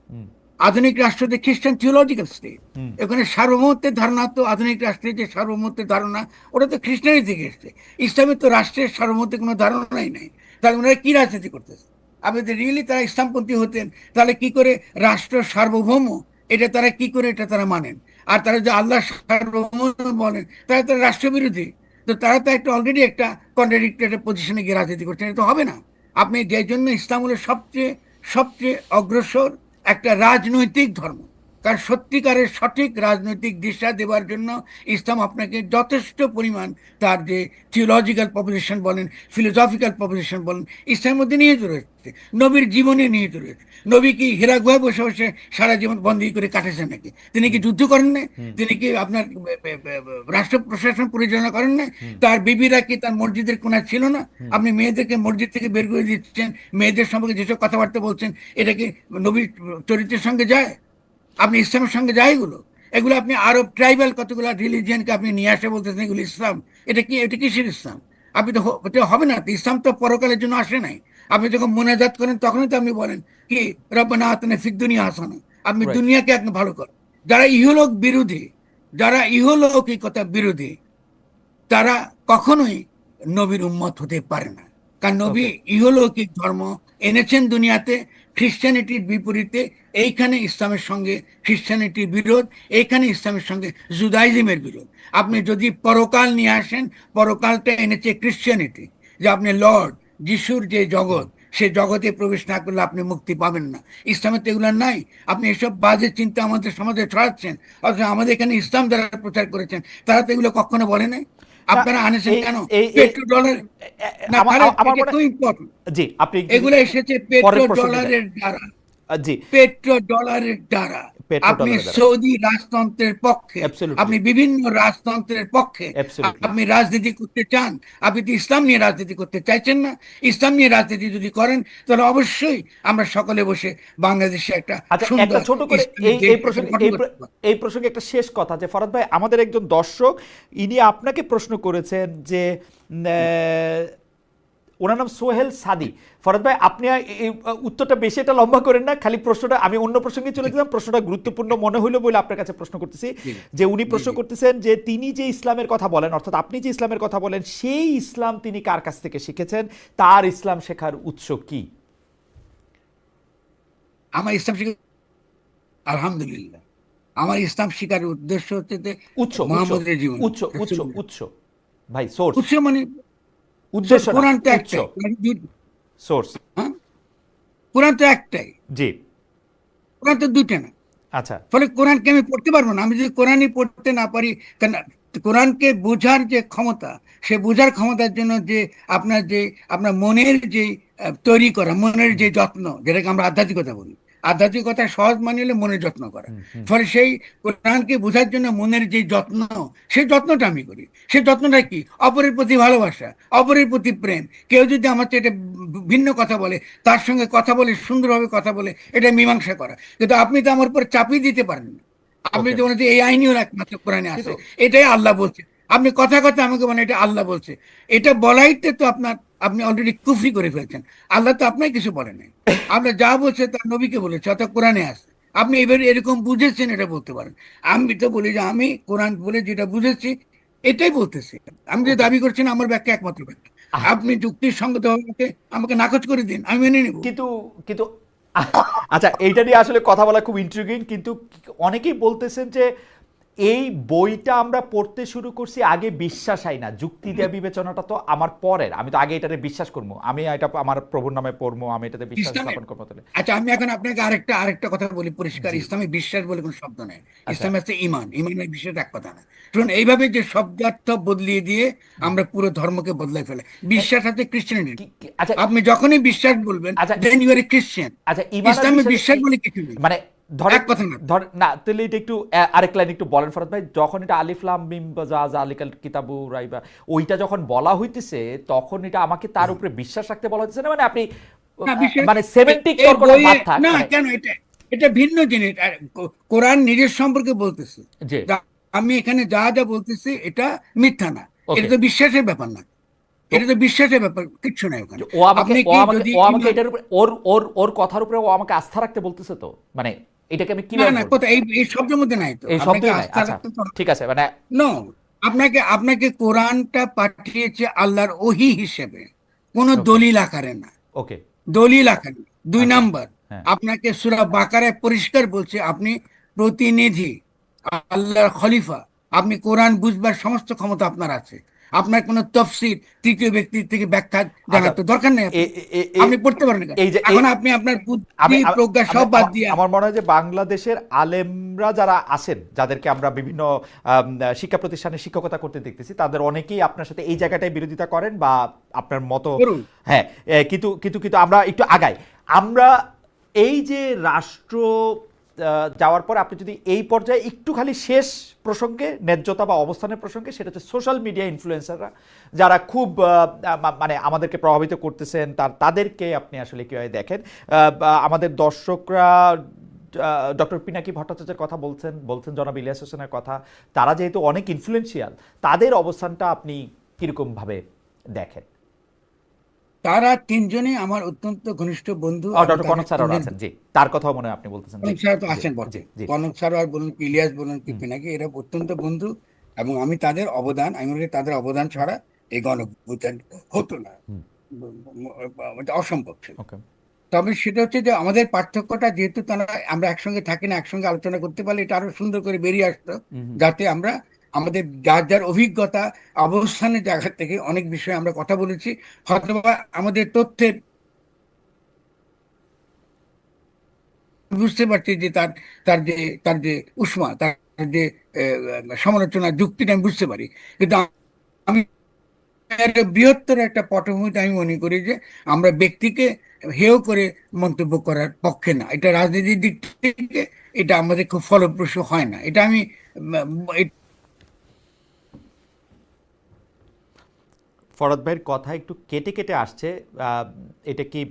[SPEAKER 1] হুম।
[SPEAKER 2] আধুনিক রাষ্ট্রতে খ্রিস্টান থিওলজিক্যাল স্টেট, ওখানে সার্বভৌমত্বের ধারণা তো আধুনিক রাষ্ট্রের যে সার্বভৌমত্বের ধারণা ওটা তো খ্রিস্টানি থেকে এসছে। ইসলামের তো রাষ্ট্রের সার্বভৌমত্বের কোনো ধারণাই নাই, তাহলে ওনারা কি রাজনীতি করতেছে? আপনি যদি রিয়েলি তারা ইসলামপন্থী হতেন তাহলে কি করে রাষ্ট্র সার্বভৌম এটা তারা কি করে এটা তারা মানেন? আর তারা যে আল্লাহ সার্বভৌম বলেন তারা তারা রাষ্ট্রবিরোধী। তো তারা তো একটা অলরেডি একটা কন্ট্রাডিক্টরি পজিশনে গিয়ে রাজনীতি করছেন, এটা তো হবে না। আপনি যে জন্য ইসলাম হলো সবচেয়ে সবচেয়ে অগ্রসর একটা রাজনৈতিক ধর্ম, কারণ সত্যিকারের সঠিক রাজনৈতিক দিশা দেওয়ার জন্য ইসলাম আপনাকে যথেষ্ট পরিমাণ তার যে থিওলজিক্যাল প্রপোজিশন বলেন, ফিলোসফিক্যাল প্রপোজিশন বলেন, ইসলামের মধ্যে নিহিত রয়েছে, নবীর জীবনে নিহিত রয়েছে। নবী কি হীরা গুহায় বসে বসে সারা জীবন বন্দী করে কাটেছেন নাকি? তিনি কি যুদ্ধ করেন না? তিনি কি আপনার রাষ্ট্র প্রশাসন পরিচালনা করেন না? তার বিবিরা কি তার মসজিদের কোনায় ছিল না? আপনি মেয়েদেরকে মসজিদ থেকে বের করে দিচ্ছেন, মেয়েদের সম্পর্কে যেসব কথাবার্তা বলছেন, এটা কি নবীর চরিত্রের সঙ্গে যায়? আপনি ইসলামের সঙ্গে যায় এগুলো? এগুলো আপনি আরব ট্রাইবাল কতগুলো রিলিজিয়ানকে আপনি নিয়ে আসে বলতেছেন এগুলো ইসলাম। এটা কি, এটা কিসের ইসলাম? আপনি তো এটা হবে না। ইসলাম তো পরকালের জন্য আসে নাই। আপনি যখন মোনাজাত করেন তখনই তো আপনি বলেন কি রব্বানা আতিনা ফিদ দুনিয়া হাসানা, আপনি
[SPEAKER 1] রাইট।
[SPEAKER 2] দুনিয়াকে একদম ভালো করেন। যারা ইহলোক বিরোধী, যারা ইহলৌকিকতা বিরোধী, তারা কখনোই নবীর উম্মত হতে পারে না। কারণ নবী
[SPEAKER 1] ওকে।
[SPEAKER 2] ইহলৌকিক ধর্ম এনেছেন দুনিয়াতে খ্রিস্টানিটির বিপরীতে। এইখানে ইসলামের সঙ্গে খ্রিস্টানিটির বিরোধ, এইখানে ইসলামের সঙ্গে জুদাইজমের বিরোধ। আপনি যদি পরকাল নিয়ে আসেন, পরকালটা এনেছে খ্রিস্টানিটি, যে আপনি লর্ড যিশুর যে জগৎ, সে জগতে প্রবেশ না করলে আপনি মুক্তি পাবেন না। ইসলামের তো এগুলো নাই। আপনি এসব বাজে চিন্তা আমাদের সমাজে ছড়াচ্ছেন, অথচ আমাদের এখানে ইসলাম যারা প্রচার করেছেন তারা তো এগুলো কখনো বলে নাই।
[SPEAKER 1] না,
[SPEAKER 2] আপনারা আনেছেন
[SPEAKER 1] এই
[SPEAKER 2] কেন?
[SPEAKER 1] এই এই
[SPEAKER 2] পেট্রো ডলার না,
[SPEAKER 1] আমার
[SPEAKER 2] খালেদ,
[SPEAKER 1] আমার
[SPEAKER 2] এটা
[SPEAKER 1] মনে,
[SPEAKER 2] খুব ইম্পর্টেন্ট।
[SPEAKER 1] জি আপনি
[SPEAKER 2] এগুলো এসেছে
[SPEAKER 1] পরের
[SPEAKER 2] পেট্রো
[SPEAKER 1] প্রসঙ্গে যান।
[SPEAKER 2] ডলারের দ্বারা,
[SPEAKER 1] জি,
[SPEAKER 2] পেট্রো ডলারের দ্বারা।
[SPEAKER 1] পেট্রো
[SPEAKER 2] আপনি
[SPEAKER 1] ডলারের দ্বারা।
[SPEAKER 2] সৌদি রাজতন্ত্রের পক্ষে,
[SPEAKER 1] অ্যাবসলিউটলি,
[SPEAKER 2] আপনি বিভিন্ন রাজতন্ত্রের পক্ষে
[SPEAKER 1] অ্যাবসলিউটলি।
[SPEAKER 2] আপনি রাজনীতি করতে চান। আপনি তো ইসলাম নিয়ে রাজনীতি করতে চাইছেন না। ইসলাম নিয়ে রাজনীতি যদি করেন তাহলে অবশ্যই আমরা সকলে বসে বাংলাদেশে একটা
[SPEAKER 1] আচ্ছা, একটা
[SPEAKER 2] সুন্দর
[SPEAKER 1] ছোট করে
[SPEAKER 2] ইসলামিক
[SPEAKER 1] এই
[SPEAKER 2] দেশ
[SPEAKER 1] এই প্রসঙ্গে
[SPEAKER 2] গঠন করতে পারবো।
[SPEAKER 1] এই প্রসঙ্গে একটা শেষ কথা, যে ফরাদ ভাই আমাদের একজন দর্শক, ইনি আপনাকে প্রশ্ন করেছেন যে ওনার নাম সোহেল সাদি। ফরাদ ভাই আপনি এই উত্তরটা বেশি এটা লম্বা করেন না, খালি প্রশ্নটা, আমি অন্য প্রসঙ্গে চলে গেলাম, প্রশ্নটা গুরুত্বপূর্ণ মনে হইলো বলে আপনার কাছে প্রশ্ন করতেছি।
[SPEAKER 2] জি,
[SPEAKER 1] যে উনি
[SPEAKER 2] জি,
[SPEAKER 1] প্রশ্ন
[SPEAKER 2] জি।
[SPEAKER 1] করতেছেন যে তিনি যে ইসলামের কথা বলেন, অর্থাৎ আপনি যে ইসলামের কথা বলেন, সেই ইসলাম তিনি কার কাছ থেকে শিখেছেন, তার ইসলাম শেখার উৎস কি?
[SPEAKER 2] আমার ইসলাম শিক্ষা, আলহামদুলিল্লাহ, আমার ইসলাম শিকার উদ্দেশ্য হচ্ছে যে
[SPEAKER 1] উৎস, উৎস,
[SPEAKER 2] মোহাম্মদের জীবন,
[SPEAKER 1] উৎস, উৎস, উৎস, ভাই সোর্স,
[SPEAKER 2] উৎস মানে
[SPEAKER 1] উদ্দেশ্য না,
[SPEAKER 2] কোরআন তো
[SPEAKER 1] উৎস,
[SPEAKER 2] একটাই,
[SPEAKER 1] সোর্স।
[SPEAKER 2] হ্যাঁ, কোরআন তো একটাই,
[SPEAKER 1] জি,
[SPEAKER 2] কোরআন তো দুইটা না।
[SPEAKER 1] আচ্ছা,
[SPEAKER 2] ফলে কোরআনকে আমি পড়তে পারবো না। আমি যদি কোরআনই পড়তে না পারি, কারণ কোরআনকে বোঝার যে ক্ষমতা, সে বোঝার ক্ষমতার জন্য যে আপনার মনের যে তৈরি করা, মনের যে যত্ন, যেটাকে আমরা আধ্যাত্মিকতা বলি, আধ্যাত্মিকতা সহজ মানে হলে মনের যত্ন করা। ফলে সেই কোরআনকে বোঝার জন্য মনের যে যত্ন, সেই যত্নটা আমি করি। সেই যত্নটা কি? অপরের প্রতি ভালোবাসা, অপরের প্রতি প্রেম। কেউ যদি আমার চেয়ে এটা ভিন্ন কথা বলে, তার সঙ্গে কথা বলে, সুন্দরভাবে কথা বলে, এটা মীমাংসা করা। কিন্তু আপনি তো আমার উপর চাপিয়ে দিতে পারেন না। আপনি
[SPEAKER 1] ওকে।
[SPEAKER 2] তো বলেন যে এই আইনিও একমাত্র কোরআনে আছে,
[SPEAKER 1] কিন্তু
[SPEAKER 2] এটাই আল্লাহ বলছে। আপনি কথা কথা আমাকে বলেন এটা আল্লাহ বলছে। এটা বলাইতে তো আপনি অলরেডি কুফরি করে ফেলছেন। আল্লাহ তো আপনাকে কিছু বলে নাই। আপনার যা বলছে তার নবীকে বলেছে, অর্থাৎ কোরআনে আছে। আপনি এবার এরকম বুঝেছেন এটা বলতে পারেন। আমি তো বলি যে আমি কোরআন বলে যেটা বুঝেছি এটাই বলতেছি। আমি যে
[SPEAKER 1] ওকে,
[SPEAKER 2] দাবি করছি না আমার ব্যাখ্যা একমাত্র ব্যাখ্যা। আপনি যুক্তির সঙ্গত আমাকে আমাকে নাকচ করে দিন, আমি মেনে নেব।
[SPEAKER 1] কিন্তু কিন্তু আচ্ছা, এইটা নিয়ে আসলে কথা বলা খুব ইন্ট্রিগিং, কিন্তু অনেকেই বলতেছেন যে এই বইটা আমরা পড়তে শুরু করছি, আগে বিশ্বাস হয় না, যুক্তি দেওয়া বিবেচনাটা তো আমার পরের, আমি তো আগে এটাতে বিশ্বাস করবো, আমি এটা আমার প্রভুর নামে পড়বো, আমি এটাতে বিশ্বাস
[SPEAKER 2] ইসলামে,
[SPEAKER 1] স্থাপন করবো তাহলে।
[SPEAKER 2] আচ্ছা আমি এখন আপনাকে আরেকটা আরেকটা কথা বলি পরিষ্কার।
[SPEAKER 1] জি,
[SPEAKER 2] ইসলামে বিশ্বাস বলে কোনো শব্দ নেই।
[SPEAKER 1] আচ্ছা,
[SPEAKER 2] ইসলামে আছে ইমান, ইমানের বিশ্বাস এক কথা না। শুনুন, এইভাবে যে শব্দার্থ বদলিয়ে দিয়ে আমরা পুরো ধর্মকে বদলাই ফেলে।
[SPEAKER 1] এ,
[SPEAKER 2] বিশ্বাস আছে খ্রিস্টানিটি।
[SPEAKER 1] আচ্ছা,
[SPEAKER 2] আপনি যখনই বিশ্বাস বলবেন
[SPEAKER 1] আচ্ছা,
[SPEAKER 2] দেন ইউ আর এ খ্রিস্টান।
[SPEAKER 1] আচ্ছা, ইমান আর
[SPEAKER 2] ইসলামে
[SPEAKER 1] বিশ্বাস
[SPEAKER 2] বিশ্বাস বলে কিছু নেই,
[SPEAKER 1] মানে ধরে
[SPEAKER 2] এক কথা না।
[SPEAKER 1] ধর না, তাহলে এটা একটু আরেক লাইন একটু বলেন ফরাদ ভাই, যখন এটা আলিফ লাম মিম যা যালিকাল কিতাবু রাইবা, ওইটা যখন বলা হইতেছে তখন এটা আমাকে তার উপরে বিশ্বাস রাখতে বলা হইতেছে না, মানে আপনি
[SPEAKER 2] না, বিশ্বাস
[SPEAKER 1] মানে সেমেন্টিক
[SPEAKER 2] এই
[SPEAKER 1] তর্কটা
[SPEAKER 2] বইয়ে
[SPEAKER 1] বাদ থাক
[SPEAKER 2] না,
[SPEAKER 1] মানে।
[SPEAKER 2] কেন? এটা এটা ভিন্ন জিনিস। আর কোরআন নিজের সম্পর্কে বলতেছে
[SPEAKER 1] জি,
[SPEAKER 2] যা, আমি এখানে যা যা বলতেছি এটা মিথ্যা না। এটা
[SPEAKER 1] ওকে।
[SPEAKER 2] তো বিশ্বাসের ব্যাপার না,
[SPEAKER 1] তো
[SPEAKER 2] এটা তো বিশ্বাসের ব্যাপার, কিচ্ছু নাই ওখানে।
[SPEAKER 1] ও আমাকে
[SPEAKER 2] আপনি
[SPEAKER 1] ও
[SPEAKER 2] কি
[SPEAKER 1] আমাকে
[SPEAKER 2] যদি
[SPEAKER 1] ও আমাকে এটার উপরে ওর ওর ওর কথার উপরে ও আমাকে আস্থা রাখতে বলতেছে, তো মানে এটাকে আমি
[SPEAKER 2] না
[SPEAKER 1] কিভাবে
[SPEAKER 2] না,
[SPEAKER 1] বলবো?
[SPEAKER 2] কোথায় এই শব্দের মধ্যে নাই তো,
[SPEAKER 1] এই
[SPEAKER 2] আপনাকে
[SPEAKER 1] শব্দই নাই,
[SPEAKER 2] আস্থা
[SPEAKER 1] আচ্ছা
[SPEAKER 2] রাখতে তো।
[SPEAKER 1] ঠিক আছে, মানে
[SPEAKER 2] নো, আপনাকে আপনাকে কোরআনটা পাঠিয়েছে আল্লাহর ওহী হিসেবে, কোনো
[SPEAKER 1] ওকে,
[SPEAKER 2] দলিল আকারে না।
[SPEAKER 1] ওকে,
[SPEAKER 2] দলিল আকারে। দুই
[SPEAKER 1] আচ্ছা,
[SPEAKER 2] নাম্বার,
[SPEAKER 1] হ্যাঁ,
[SPEAKER 2] আপনাকে সূরা বাকারায় পরিষ্কার বলছে আপনি প্রতিনিধি, আল্লাহর খলিফা। আপনি কোরআন বুঝবার সমস্ত ক্ষমতা আপনার আছে। আপনার কোনো তফসির তৃতীয় ব্যক্তির থেকে ব্যাখ্যা
[SPEAKER 1] আচ্ছা,
[SPEAKER 2] জানার তো দরকার নেই।
[SPEAKER 1] এ
[SPEAKER 2] আপনি
[SPEAKER 1] এ এ
[SPEAKER 2] আপনি পড়তে পারেন কেন?
[SPEAKER 1] এই যে এই
[SPEAKER 2] এখন আপনি আপনার বুদ্ধি
[SPEAKER 1] আমি
[SPEAKER 2] প্রজ্ঞা
[SPEAKER 1] আমি
[SPEAKER 2] সব বাদ দিয়া।
[SPEAKER 1] আমার মনে হয় যে বাংলাদেশের আলেমরা যারা আছেন, যাদেরকে আমরা বিভিন্ন শিক্ষা প্রতিষ্ঠানে শিক্ষকতা করতে দেখতেছি, তাদের অনেকেই আপনার সাথে এই জায়গাটায় বিরোধিতা করেন বা আপনার মতো,
[SPEAKER 2] করুন।
[SPEAKER 1] হ্যাঁ, কিন্তু কিন্তু কিন্তু আমরা একটু আগাই। আমরা এই যে রাষ্ট্র যাওয়ার পর আপনি যদি এই পর্যায়ে একটু খালি শেষ প্রসঙ্গে, ন্যায্যতা বা অবস্থানের প্রসঙ্গে, সেটা হচ্ছে সোশ্যাল মিডিয়া ইনফ্লুয়েন্সাররা যারা খুব মানে আমাদেরকে প্রভাবিত করতেছেন, তাদেরকে আপনি আসলে কীভাবে দেখেন? বা আমাদের দর্শকরা ডক্টর পিনাকি ভট্টাচার্যের কথা বলছেন, জনাব ইলিয়াস হোসেনের কথা, তারা যেহেতু অনেক ইনফ্লুয়েন্সিয়াল, তাদের অবস্থানটা আপনি কীরকমভাবে দেখেন?
[SPEAKER 2] তারা তিনজনই আমার অত্যন্ত ঘনিষ্ঠ বন্ধু, এবং
[SPEAKER 1] ডক্টর
[SPEAKER 2] তাদের
[SPEAKER 1] কনক স্যার
[SPEAKER 2] তিনজন,
[SPEAKER 1] আছেন, জি, তার কথাও মনে হয় আপনি বলতেছেন, জি,
[SPEAKER 2] কনক স্যার তো
[SPEAKER 1] জি,
[SPEAKER 2] আছেন
[SPEAKER 1] জি,
[SPEAKER 2] বটে।
[SPEAKER 1] জি,
[SPEAKER 2] কনক স্যার আর বলুন কি ইলিয়াস বলুন কি
[SPEAKER 1] হুম,
[SPEAKER 2] পিনাকি, এরা অত্যন্ত বন্ধু। এবং আমি তাদের অবদান, আমি মনে করি তাদের অবদান ছাড়া এই গণঅভ্যুত্থান হতো না।
[SPEAKER 1] হুম,
[SPEAKER 2] এটা অসম্ভব ছিল।
[SPEAKER 1] ওকে,
[SPEAKER 2] তবে সেটা হচ্ছে যে আমাদের পার্থক্যটা, যেহেতু তারা, আমরা একসঙ্গে থাকি না, একসঙ্গে আলোচনা করতে পারলে এটা আরো সুন্দর করে বেরিয়ে আসতো।
[SPEAKER 1] হুম, হুম।
[SPEAKER 2] যাতে আমরা আমাদের যার যার অভিজ্ঞতা, অবস্থানের জায়গা থেকে অনেক বিষয়ে আমরা কথা বলেছি। হয়তোবা আমাদের তথ্যের, বুঝতে পারছি যে তার তার যে তার যে উষ্মা, তার যে সমালোচনার যুক্তিটা আমি বুঝতে পারি। কিন্তু আমি একটা বৃহত্তর একটা পটভূমিতে আমি মনে করি যে আমরা ব্যক্তিকে হেয় করে মন্তব্য করার পক্ষে না। এটা রাজনীতির দিক থেকে এটা আমাদের খুব ফলপ্রসূ হয় না। এটা আমি
[SPEAKER 1] ফরহাদ ভাইয়ের কথা একটু কেটে কেটে আসছে। আহ, এটা কি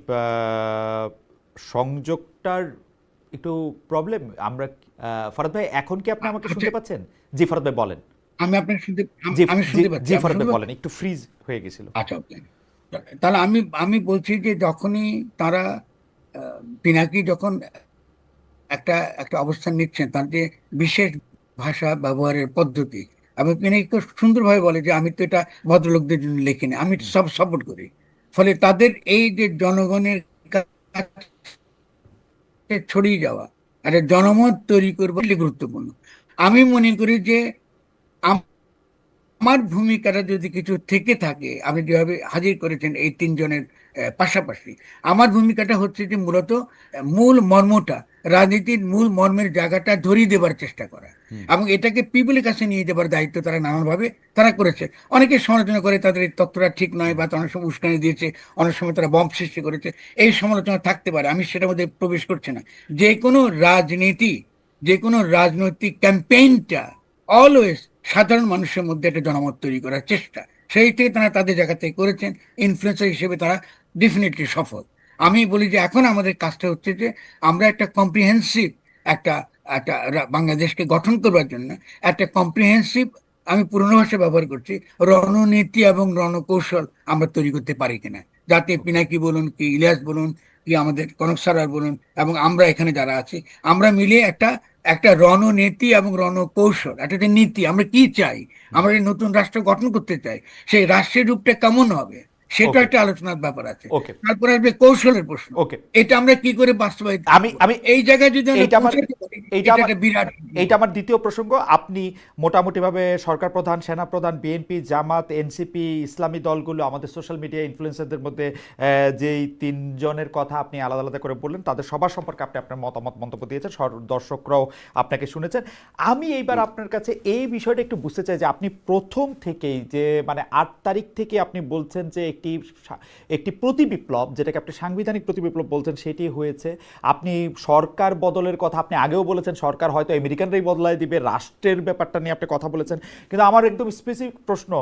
[SPEAKER 1] সংযোগটার একটু প্রবলেম? আমরা ফরহাদ ভাই, এখন কি আপনি আমাকে
[SPEAKER 2] আচ্ছা,
[SPEAKER 1] শুনতে পাচ্ছেন? জি ফরহাদ ভাই বলেন।
[SPEAKER 2] আমি আপনার শুনতে,
[SPEAKER 1] জি,
[SPEAKER 2] আমি
[SPEAKER 1] জি,
[SPEAKER 2] শুনতে পাচ্ছি,
[SPEAKER 1] জি
[SPEAKER 2] আপনি
[SPEAKER 1] ফরহাদ ভাই
[SPEAKER 2] শুনতে
[SPEAKER 1] বলেন,
[SPEAKER 2] পাচ্ছেন।
[SPEAKER 1] একটু ফ্রিজ হয়ে গেছিল।
[SPEAKER 2] আচ্ছা, ওকে। তাহলে আমি আমি বলছি যে যখনই তারা, পিনাকি যখন একটা একটা অবস্থান নিচ্ছেন, তার যে বিশেষ ভাষা ব্যবহারের পদ্ধতি, এবং তিনি খুব সুন্দরভাবে বলে যে আমি তো এটা ভদ্রলোকদের জন্য লিখিনি, আমি
[SPEAKER 1] হুম,
[SPEAKER 2] সব সাপোর্ট করি। ফলে তাদের এই যে জনগণের কাছে ছড়িয়ে যাওয়া, একটা জনমত তৈরি করবো, এটি গুরুত্বপূর্ণ। আমি মনে করি যে আমার ভূমিকাটা যদি কিছু থেকে থাকে, আপনি যেভাবে হাজির করেছেন এই তিনজনের পাশাপাশি, আমার ভূমিকাটা হচ্ছে যে মূলত মূল মর্মটা, রাজনীতির মূল মর্মের জায়গাটা ধরিয়ে দেবার চেষ্টা করা,
[SPEAKER 1] হুম,
[SPEAKER 2] এবং এটাকে পিপলের কাছে নিয়ে যাবার দায়িত্ব তারা নানানভাবে তারা করেছে। অনেকে সমালোচনা করে তাদের এই তত্ত্বটা ঠিক নয়,
[SPEAKER 1] হুম,
[SPEAKER 2] বা অনেক সময় উস্কানি দিয়েছে, অনেক সময় তারা বম্ব সৃষ্টি করেছে। এই সমালোচনা থাকতে পারে, আমি সেটার মধ্যে প্রবেশ করছি না। যে কোনো রাজনীতি, যে কোনো রাজনৈতিক ক্যাম্পেইনটা অলওয়েজ সাধারণ মানুষের মধ্যে একটা জনমত তৈরি করার চেষ্টা, সেই থেকে তারা তাদের জায়গা থেকে করেছেন। ইনফ্লুয়েন্সার হিসেবে তারা ডেফিনেটলি সফল। আমি বলি যে এখন আমাদের কাজটা হচ্ছে যে আমরা একটা কম্প্রিহেন্সিভ, একটা একটা বাংলাদেশকে গঠন করবার জন্য একটা কম্প্রিহেন্সিভ, আমি পুরনো ভাষা ব্যবহার করছি, রণনীতি এবং রণকৌশল আমরা তৈরি করতে পারি কিনা, যাতে
[SPEAKER 1] ওকে,
[SPEAKER 2] পিনাকি বলুন কি ইলিয়াস বলুন কি আমাদের কনক সারার বলুন, এবং আমরা এখানে যারা আছি, আমরা মিলে একটা একটা রণনীতি এবং রণকৌশল, একটা যে নীতি, আমরা কি চাই,
[SPEAKER 1] হুম,
[SPEAKER 2] আমরা এই নতুন রাষ্ট্র গঠন করতে চাই, সেই রাষ্ট্রের রূপটা কেমন হবে, সেটা
[SPEAKER 1] ওকে,
[SPEAKER 2] একটা আলোচনার ব্যাপার আছে।
[SPEAKER 1] ওকে,
[SPEAKER 2] তারপরে আসবে কৌশলের প্রশ্ন,
[SPEAKER 1] ওকে।
[SPEAKER 2] এটা আমরা কি করে বাস্তবায়িত
[SPEAKER 1] আমি
[SPEAKER 2] করবো।
[SPEAKER 1] আমি
[SPEAKER 2] এই জায়গায় যদি আমরা
[SPEAKER 1] এইটা আমার
[SPEAKER 2] পৌঁছাতে পারি,
[SPEAKER 1] এইটা
[SPEAKER 2] এটা
[SPEAKER 1] আমার
[SPEAKER 2] একটা বিরাট
[SPEAKER 1] এইটা আমার দ্বিতীয় প্রসঙ্গ। আপনি মোটামুটিভাবে সরকার প্রধান, সেনা প্রধান, বিএনপি, জামাত, এনসিপি, ইসলামী দলগুলো, আমাদের সোশ্যাল মিডিয়া ইনফ্লুয়েন্সারদের মধ্যে যেই তিনজনের কথা আপনি আলাদা আলাদা করে বললেন, তাদের সবার সম্পর্কে আপনি আপনার মতামত মন্তব্য দিয়েছেন, দর্শকরাও আপনাকে শুনেছেন। আমি এইবার আপনার কাছে এই বিষয়টা একটু বুঝতে চাই যে আপনি প্রথম থেকেই, যে মানে 8 তারিখ থেকে আপনি বলছেন যে একটি একটি প্রতি বিপ্লব, যেটাকে আপনি সাংবিধানিক প্রতি বিপ্লব বলছেন, সেটি হয়েছে। আপনি সরকার বদলের কথা আপনি আগেও বলেছেন, সরকার হয়তো আমেরিকানরাই বদলায় দিবে, রাষ্ট্রের ব্যাপারটা নিয়ে আপনি কথা বলেছেন। কিন্তু আমার একদম স্পেসিফিক প্রশ্ন,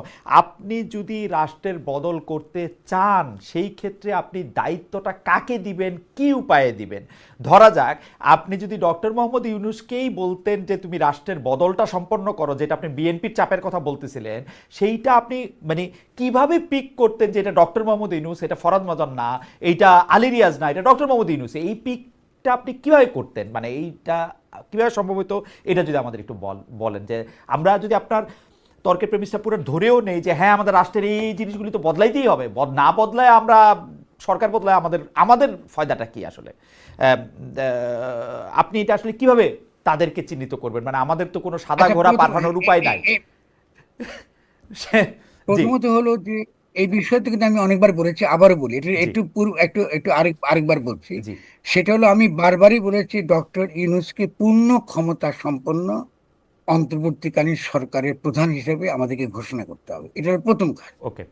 [SPEAKER 1] আপনি যদি রাষ্ট্রের বদল করতে চান, সেই ক্ষেত্রে আপনি দায়িত্বটা কাকে দিবেন, কি উপায়ে দিবেন? ধরা যাক আপনি যদি ডক্টর মোহাম্মদ ইউনূসকেই বলতেন যে তুমি রাষ্ট্রের বদলটা সম্পন্ন করো, যেটা আপনি বিএনপির চাপের কথা বলতেছিলেন, সেইটা আপনি মানে কিভাবে পিক করতেন যে এটা ডক্টর মোহাম্মদ ইউনূস, এটা ফরহাদ মজন না, এইটা আলী রিয়াজ না, এটা ডক্টর মোহাম্মদ ইউনূস, এই পিকটা এইটা আপনি কিভাবে করতেন, মানে এইটা কিভাবে সম্ভব হতো, এটা যদি আমাদের একটু বলেন, যে আমরা যদি আপনার তর্কের প্রেমিসটা পুরো ধরেও নেই যে হ্যাঁ আমাদের রাষ্ট্রের এই জিনিসগুলি তো বদলাইতেই হবে, না বদলায় আমরা সরকার বদলায় আমাদের আমাদের ফায়দাটা কি আসলে, আপনি এটা আসলে কিভাবে তাদেরকে চিহ্নিত করবেন? মানে আমাদের তো কোনো সাদা
[SPEAKER 2] আচ্ছা,
[SPEAKER 1] ঘোড়া পাঠানোর উপায় নাই। জি
[SPEAKER 2] প্রথমত হলো যে এই বিষয়টা কিন্তু আমি অনেকবার বলেছি, আবারও বলি, এটা
[SPEAKER 1] জি
[SPEAKER 2] একটু একটু একটু আরেকবার বলছি।
[SPEAKER 1] জি
[SPEAKER 2] সেটা হলো, আমি বারবারই বলেছি ডক্টর ইউনূসকে পূর্ণ ক্ষমতা সম্পন্ন অন্তর্বর্তীকালীন সরকারের প্রধান হিসেবে আমাদেরকে ঘোষণা করতে হবে। এটা হলো প্রথম কাজ।
[SPEAKER 1] ওকে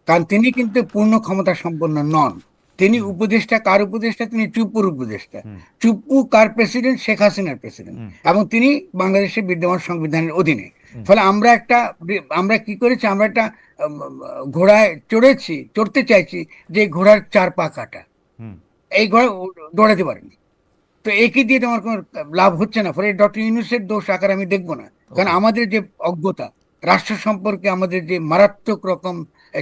[SPEAKER 2] কারণ তিনি কিন্তু পূর্ণ ক্ষমতা সম্পন্ন নন। তিনি উপদেষ্টা, কার উপদেষ্টা? তিনি চুপ্পুর উপদেষ্টা।
[SPEAKER 1] হুম
[SPEAKER 2] চুপ্পু কার প্রেসিডেন্ট? শেখ হাসিনার প্রেসিডেন্ট।
[SPEAKER 1] হুম
[SPEAKER 2] এবং তিনি বাংলাদেশের বিদ্যমান সংবিধানের অধীনে।
[SPEAKER 1] হুম
[SPEAKER 2] ফলে আমরা কি করেছি, আমরা একটা ঘোড়ায় চড়তে চাইছি যে ঘোড়ার 4 পা কাটা।
[SPEAKER 1] হুম
[SPEAKER 2] এই ঘোড়া দৌড়াতে পারেনি। তো একে দিয়ে তো আমার কোনো লাভ হচ্ছে না। ফলে ডক্টর ইউনূসের দোষ আকার আমি দেখবো না। কারণ
[SPEAKER 1] ওকে
[SPEAKER 2] আমাদের যে অজ্ঞতা, রাষ্ট্র সম্পর্কে আমাদের যে মারাত্মক রকম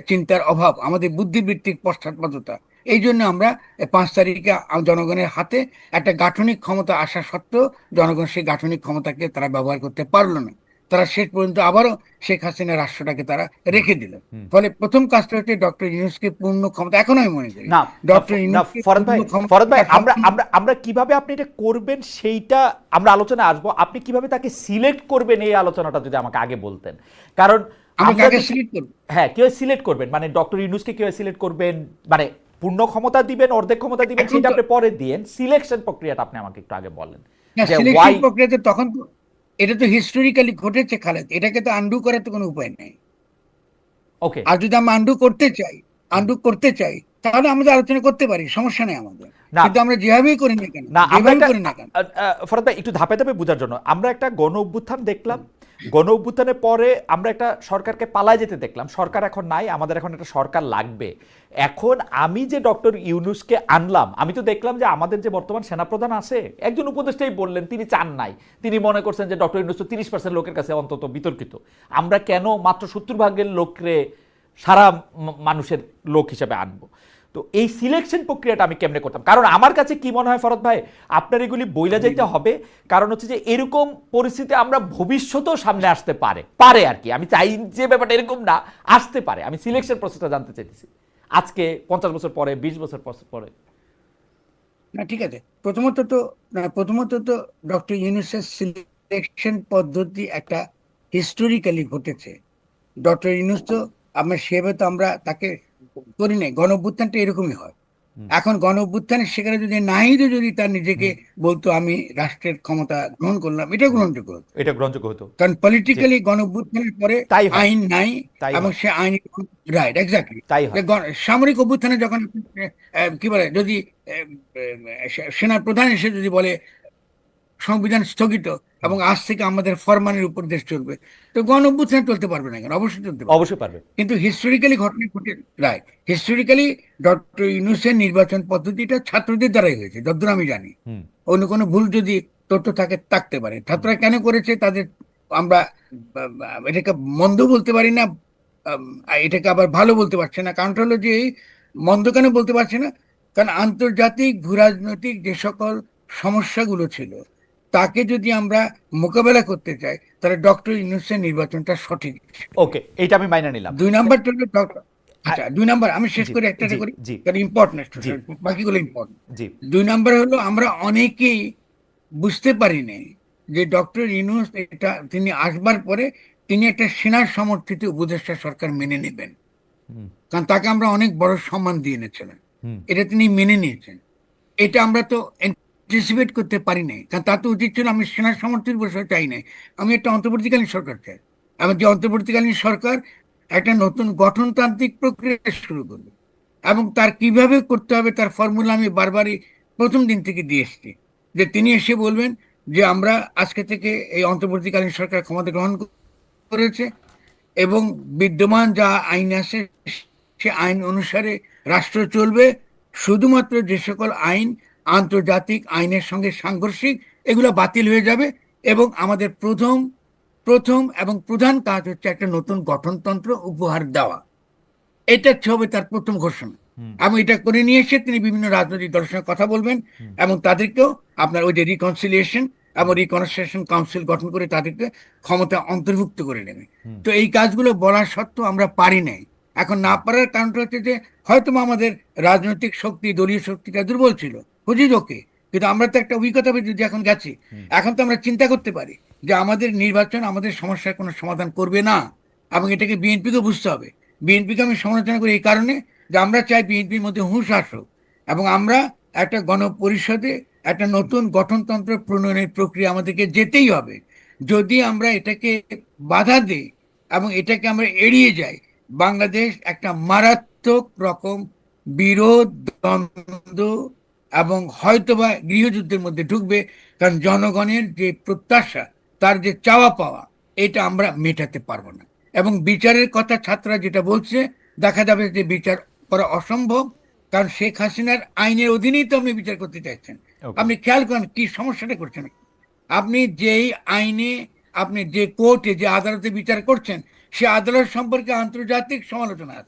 [SPEAKER 2] চিন্তার অভাব, আমাদের বুদ্ধিবৃত্তিক পশ্চাৎপদতা, এই জন্য আমরা 5 তারিখে জনগণের হাতে একটা গাঠনিক ক্ষমতা আসা সত্ত্বেও জনগণ সেই গাঠনিক ক্ষমতাকে তারা ব্যবহার করতে পারলো না। তারা শেষ পর্যন্ত আবারও শেখ হাসিনা রাষ্ট্রটাকে তারা
[SPEAKER 1] হুম
[SPEAKER 2] রেখে দিল।
[SPEAKER 1] হুম
[SPEAKER 2] ফলে প্রথম কাজটা হচ্ছে ডক্টর ইউনূসকে পূর্ণ ক্ষমতা, এখনো আমি মনে করি
[SPEAKER 1] না
[SPEAKER 2] ডক্টর
[SPEAKER 1] না
[SPEAKER 2] ইউনূসকে
[SPEAKER 1] ফরহাদ
[SPEAKER 2] পূর্ণ
[SPEAKER 1] ভাই, ফরহাদ
[SPEAKER 2] ক্ষমতা
[SPEAKER 1] ভাই, আমরা আমরা আমরা কিভাবে আপনি এটা করবেন সেইটা আমরা আলোচনায় আসবো। আপনি কিভাবে তাকে সিলেক্ট করবেন এই আলোচনাটা যদি আমাকে আগে বলতেন। কারণ
[SPEAKER 2] আমরা
[SPEAKER 1] আমরা
[SPEAKER 2] কাকে
[SPEAKER 1] যদি,
[SPEAKER 2] সিলেক্ট করবো?
[SPEAKER 1] হ্যাঁ কিভাবে সিলেক্ট করবেন, মানে ডক্টর ইউনূসকে কিভাবে সিলেক্ট করবেন, মানে পূর্ণ ক্ষমতা দিবেন, অর্ধেক ক্ষমতা দিবেন,
[SPEAKER 2] এখন
[SPEAKER 1] সেটা
[SPEAKER 2] তো
[SPEAKER 1] আপনি পরে দিয়েন। সিলেকশন প্রক্রিয়াটা আপনি আমাকে একটু আগে বলেন
[SPEAKER 2] না,
[SPEAKER 1] যে
[SPEAKER 2] সিলেকশন
[SPEAKER 1] ওয়াই।
[SPEAKER 2] প্রক্রিয়াতে তখন তো, এটা তো হিস্টোরিক্যালি ঘটেছে খালেদ, এটাকে তো আন্ডু করার তো কোনো উপায় নেই।
[SPEAKER 1] ওকে
[SPEAKER 2] আর যদি আমরা আন্ডু করতে চাই তাহলে আমাদের আলোচনা করতে পারি, সমস্যা নেই আমাদের।
[SPEAKER 1] না
[SPEAKER 2] কিন্তু আমরা যেভাবেই করি না কেন,
[SPEAKER 1] না আমরা
[SPEAKER 2] যেভাবেই
[SPEAKER 1] একটা
[SPEAKER 2] করি না কেন,
[SPEAKER 1] ফরহাদ ভাই একটু ধাপে ধাপে বোঝার জন্য, আমরা একটা গণ অভ্যুত্থান দেখলাম, গণ অভ্যুত্থানের পরে আমরা একটা সরকারকে পালায় যেতে দেখলাম, সরকার এখন নাই, আমাদের এখন একটা সরকার লাগবে। এখন আমি যে ডক্টর ইউনূসকে আনলাম, আমি তো দেখলাম যে আমাদের যে বর্তমান সেনাপ্রধান আছে, একজন উপদেষ্টাই বললেন তিনি চান নাই, তিনি মনে করছেন যে ডক্টর ইউনূস তো 30% লোকের কাছে অন্তত বিতর্কিত, আমরা কেন মাত্র 70% লোকরে সারা মানুষের লোক হিসেবে আনবো। তো এই সিলেকশন প্রক্রিয়াটা আমি কেমনে করতাম, কারণ আমার কাছে কি মনে হয় ফরহাদ ভাই, আপনার এগুলি বইলা যাইতে হবে। কারণ হচ্ছে যে এরকম পরিস্থিতি আমরা ভবিষ্যতেও সামনে আসতে পারে আর কি, আমি চাই যে ব্যাপারটা এরকম না, আসতে পারে। আমি সিলেকশন প্রসেসটা জানতে চাইতেছি আজকে 50 বছর পরে, 20 বছর পরে।
[SPEAKER 2] না ঠিক আছে। প্রথমত তো ডক্টর ইউনূসের সিলেকশন পদ্ধতি একটা হিস্টোরিক্যালি ঘটেছে। ডক্টর ইউনূস তো, আমরা সেভাবে তো আমরা তাকে করি নাই। গণ অভ্যুত্থানটা এরকমই হয়।
[SPEAKER 1] হুম
[SPEAKER 2] এখন গণ অভ্যুত্থানের সেখানে যদি নাহিদও যদি তার নিজেকে
[SPEAKER 1] হুম
[SPEAKER 2] বলতো আমি রাষ্ট্রের ক্ষমতা গ্রহণ করলাম, এটা
[SPEAKER 1] হুম
[SPEAKER 2] গ্রহণযোগ্য হতো।
[SPEAKER 1] এটা গ্রহণযোগ্য হতো।
[SPEAKER 2] কারণ
[SPEAKER 1] জি
[SPEAKER 2] পলিটিক্যালি গণ অভ্যুত্থানের পরে
[SPEAKER 1] তাই হয়,
[SPEAKER 2] আইন নাই,
[SPEAKER 1] তাই
[SPEAKER 2] এবং
[SPEAKER 1] হয়,
[SPEAKER 2] সে আইন, রাইট, এক্স্যাক্টলি।
[SPEAKER 1] তাই হয়।
[SPEAKER 2] সামরিক অভ্যুত্থানে যখন কি বলে, যদি সেনা প্রধান এসে যদি বলে সংবিধান স্থগিত
[SPEAKER 1] হুম
[SPEAKER 2] এবং আজ থেকে আমাদের ফরমানের উপর দেশ চলবে, তো গণ অভ্যুত্থান চলতে পারবে না কেন? অবশ্যই চলতে পারবে।
[SPEAKER 1] অবশ্যই পারবে।
[SPEAKER 2] কিন্তু হিস্টোরিক্যালি ঘটনা ঘটে, রাইট, হিস্টোরিক্যালি ডক্টর ইউনূসের নির্বাচন পদ্ধতিটা ছাত্রদের দ্বারাই হয়েছে যতদূর আমি জানি।
[SPEAKER 1] হুম
[SPEAKER 2] অন্য কোনো ভুল যদি তথ্য থাকে থাকতে পারে।
[SPEAKER 1] হুম
[SPEAKER 2] ছাত্ররা কেন করেছে তাদের, আমরা এটাকে মন্দ বলতে পারি না, আম, এটাকে আবার ভালো বলতে পারছে না। কারণটা হলো যে, মন্দ কেন বলতে পারছে না, কারণ আন্তর্জাতিক ভূরাজনৈতিক যে সকল সমস্যাগুলো ছিল, তাকে যদি আমরা মোকাবেলা করতে চাই, তাহলে ডক্টর ইউনূসের নির্বাচনটা সঠিক।
[SPEAKER 1] ওকে, এইটা আমি মাইনা নিলাম।
[SPEAKER 2] 2 নাম্বার হলো ডক্টর,
[SPEAKER 1] আ-
[SPEAKER 2] আচ্ছা 2 নাম্বার আমি শেষ
[SPEAKER 1] জি
[SPEAKER 2] করে একটা
[SPEAKER 1] জি
[SPEAKER 2] করি,
[SPEAKER 1] জি
[SPEAKER 2] কারণ ইম্পর্টেন্ট,
[SPEAKER 1] জি
[SPEAKER 2] বাকিগুলো ইম্পর্টেন্ট।
[SPEAKER 1] জি
[SPEAKER 2] 2 নাম্বার হলো, আমরা অনেকেই বুঝতে পারিনি যে ডক্টর ইউনূস এটা, তিনি আসবার পরে তিনি একটা সেনার সমর্থিত উপদেষ্টা সরকার মেনে নেবেন।
[SPEAKER 1] হুম
[SPEAKER 2] কারণ তাকে আমরা অনেক বড় সম্মান দিয়ে এনেছিলেন,
[SPEAKER 1] হুম
[SPEAKER 2] এটা তিনি মেনে নিয়েছেন। এটা আমরা তো অ্যান্টিসিপেট করতে পারি নাই। কারণ তার তো উচিত ছিল, আমি সেনার সমর্থিত বসে চাই নাই, আমি একটা অন্তর্বর্তীকালীন সরকার চাই। আমার যে অন্তর্বর্তীকালীন সরকার একটা নতুন গঠনতান্ত্রিক প্রক্রিয়া শুরু করবে, এবং তার কিভাবে করতে হবে তার ফর্মুলা আমি বারবারই প্রথম দিন থেকে দিয়ে এসেছি। যে তিনি এসে বলবেন যে আমরা আজকে থেকে এই অন্তর্বর্তীকালীন সরকার ক্ষমতা গ্রহণ করেছে, এবং বিদ্যমান যা আইন আছে সে আইন অনুসারে রাষ্ট্র চলবে। শুধুমাত্র যে সকল আইন আন্তর্জাতিক আইনের সঙ্গে সাংঘর্ষিক, এগুলো বাতিল হয়ে যাবে। এবং আমাদের প্রথম এবং প্রধান কাজ হচ্ছে একটা নতুন গঠনতন্ত্র উপহার দেওয়া। এটা হবে তার প্রথম ঘোষণা। এবং এটা করে নিয়ে এসে তিনি বিভিন্ন রাজনৈতিক দলের সঙ্গে কথা বলবেন এবং তাদেরকেও আপনার ওই যে রিকনসিলিয়েশন এবং রিকনসিলিয়েশন কাউন্সিল গঠন করে তাদেরকে ক্ষমতা অন্তর্ভুক্ত করে নেবে। তো এই কাজগুলো বলা সত্ত্বেও আমরা পারি নাই। এখন না পারার কারণটা হচ্ছে যে হয়তো আমাদের রাজনৈতিক শক্তি, দলীয় শক্তিটা দুর্বল ছিল, বুঝি ওকে, কিন্তু আমরা তো একটা অভিজ্ঞতা যদি এখন গেছি, এখন তো আমরা চিন্তা করতে পারি যে আমাদের নির্বাচন আমাদের সমস্যার কোনো সমাধান করবে না, এবং এটাকে বিএনপিকে বুঝতে হবে। বিএনপিকে আমি সমালোচনা করি এই কারণে যে আমরা চাই বিএনপির মধ্যে হুঁশ আসুক এবং আমরা একটা গণপরিষদে একটা নতুন গঠনতন্ত্র প্রণয়নের প্রক্রিয়া আমাদেরকে যেতেই হবে। যদি আমরা এটাকে বাধা দিই এবং এটাকে আমরা এড়িয়ে যাই, বাংলাদেশ একটা মারাত্মক রকম বিরোধ, দ্বন্দ্ব এবং হয়তোবা গৃহযুদ্ধের মধ্যে ঢুকবে। কারণ জনগণের যে প্রত্যাশা, তার যে চাওয়া পাওয়া, এটা আমরা মেটাতে পারবো না। এবং বিচারের কথা ছাত্ররা যেটা বলছে, দেখা যাবে যে বিচার করা অসম্ভব, কারণ শেখ হাসিনার আইনের অধীনেই তো আপনি বিচার করতে চাইছেন।
[SPEAKER 1] ওকে।
[SPEAKER 2] আপনি খেয়াল করেন কি সমস্যাটা করছেন। আপনি যেই আইনে, আপনি যে কোর্টে, যে আদালতে বিচার করছেন, সে আদালত সম্পর্কে আন্তর্জাতিক সমালোচনা আছে।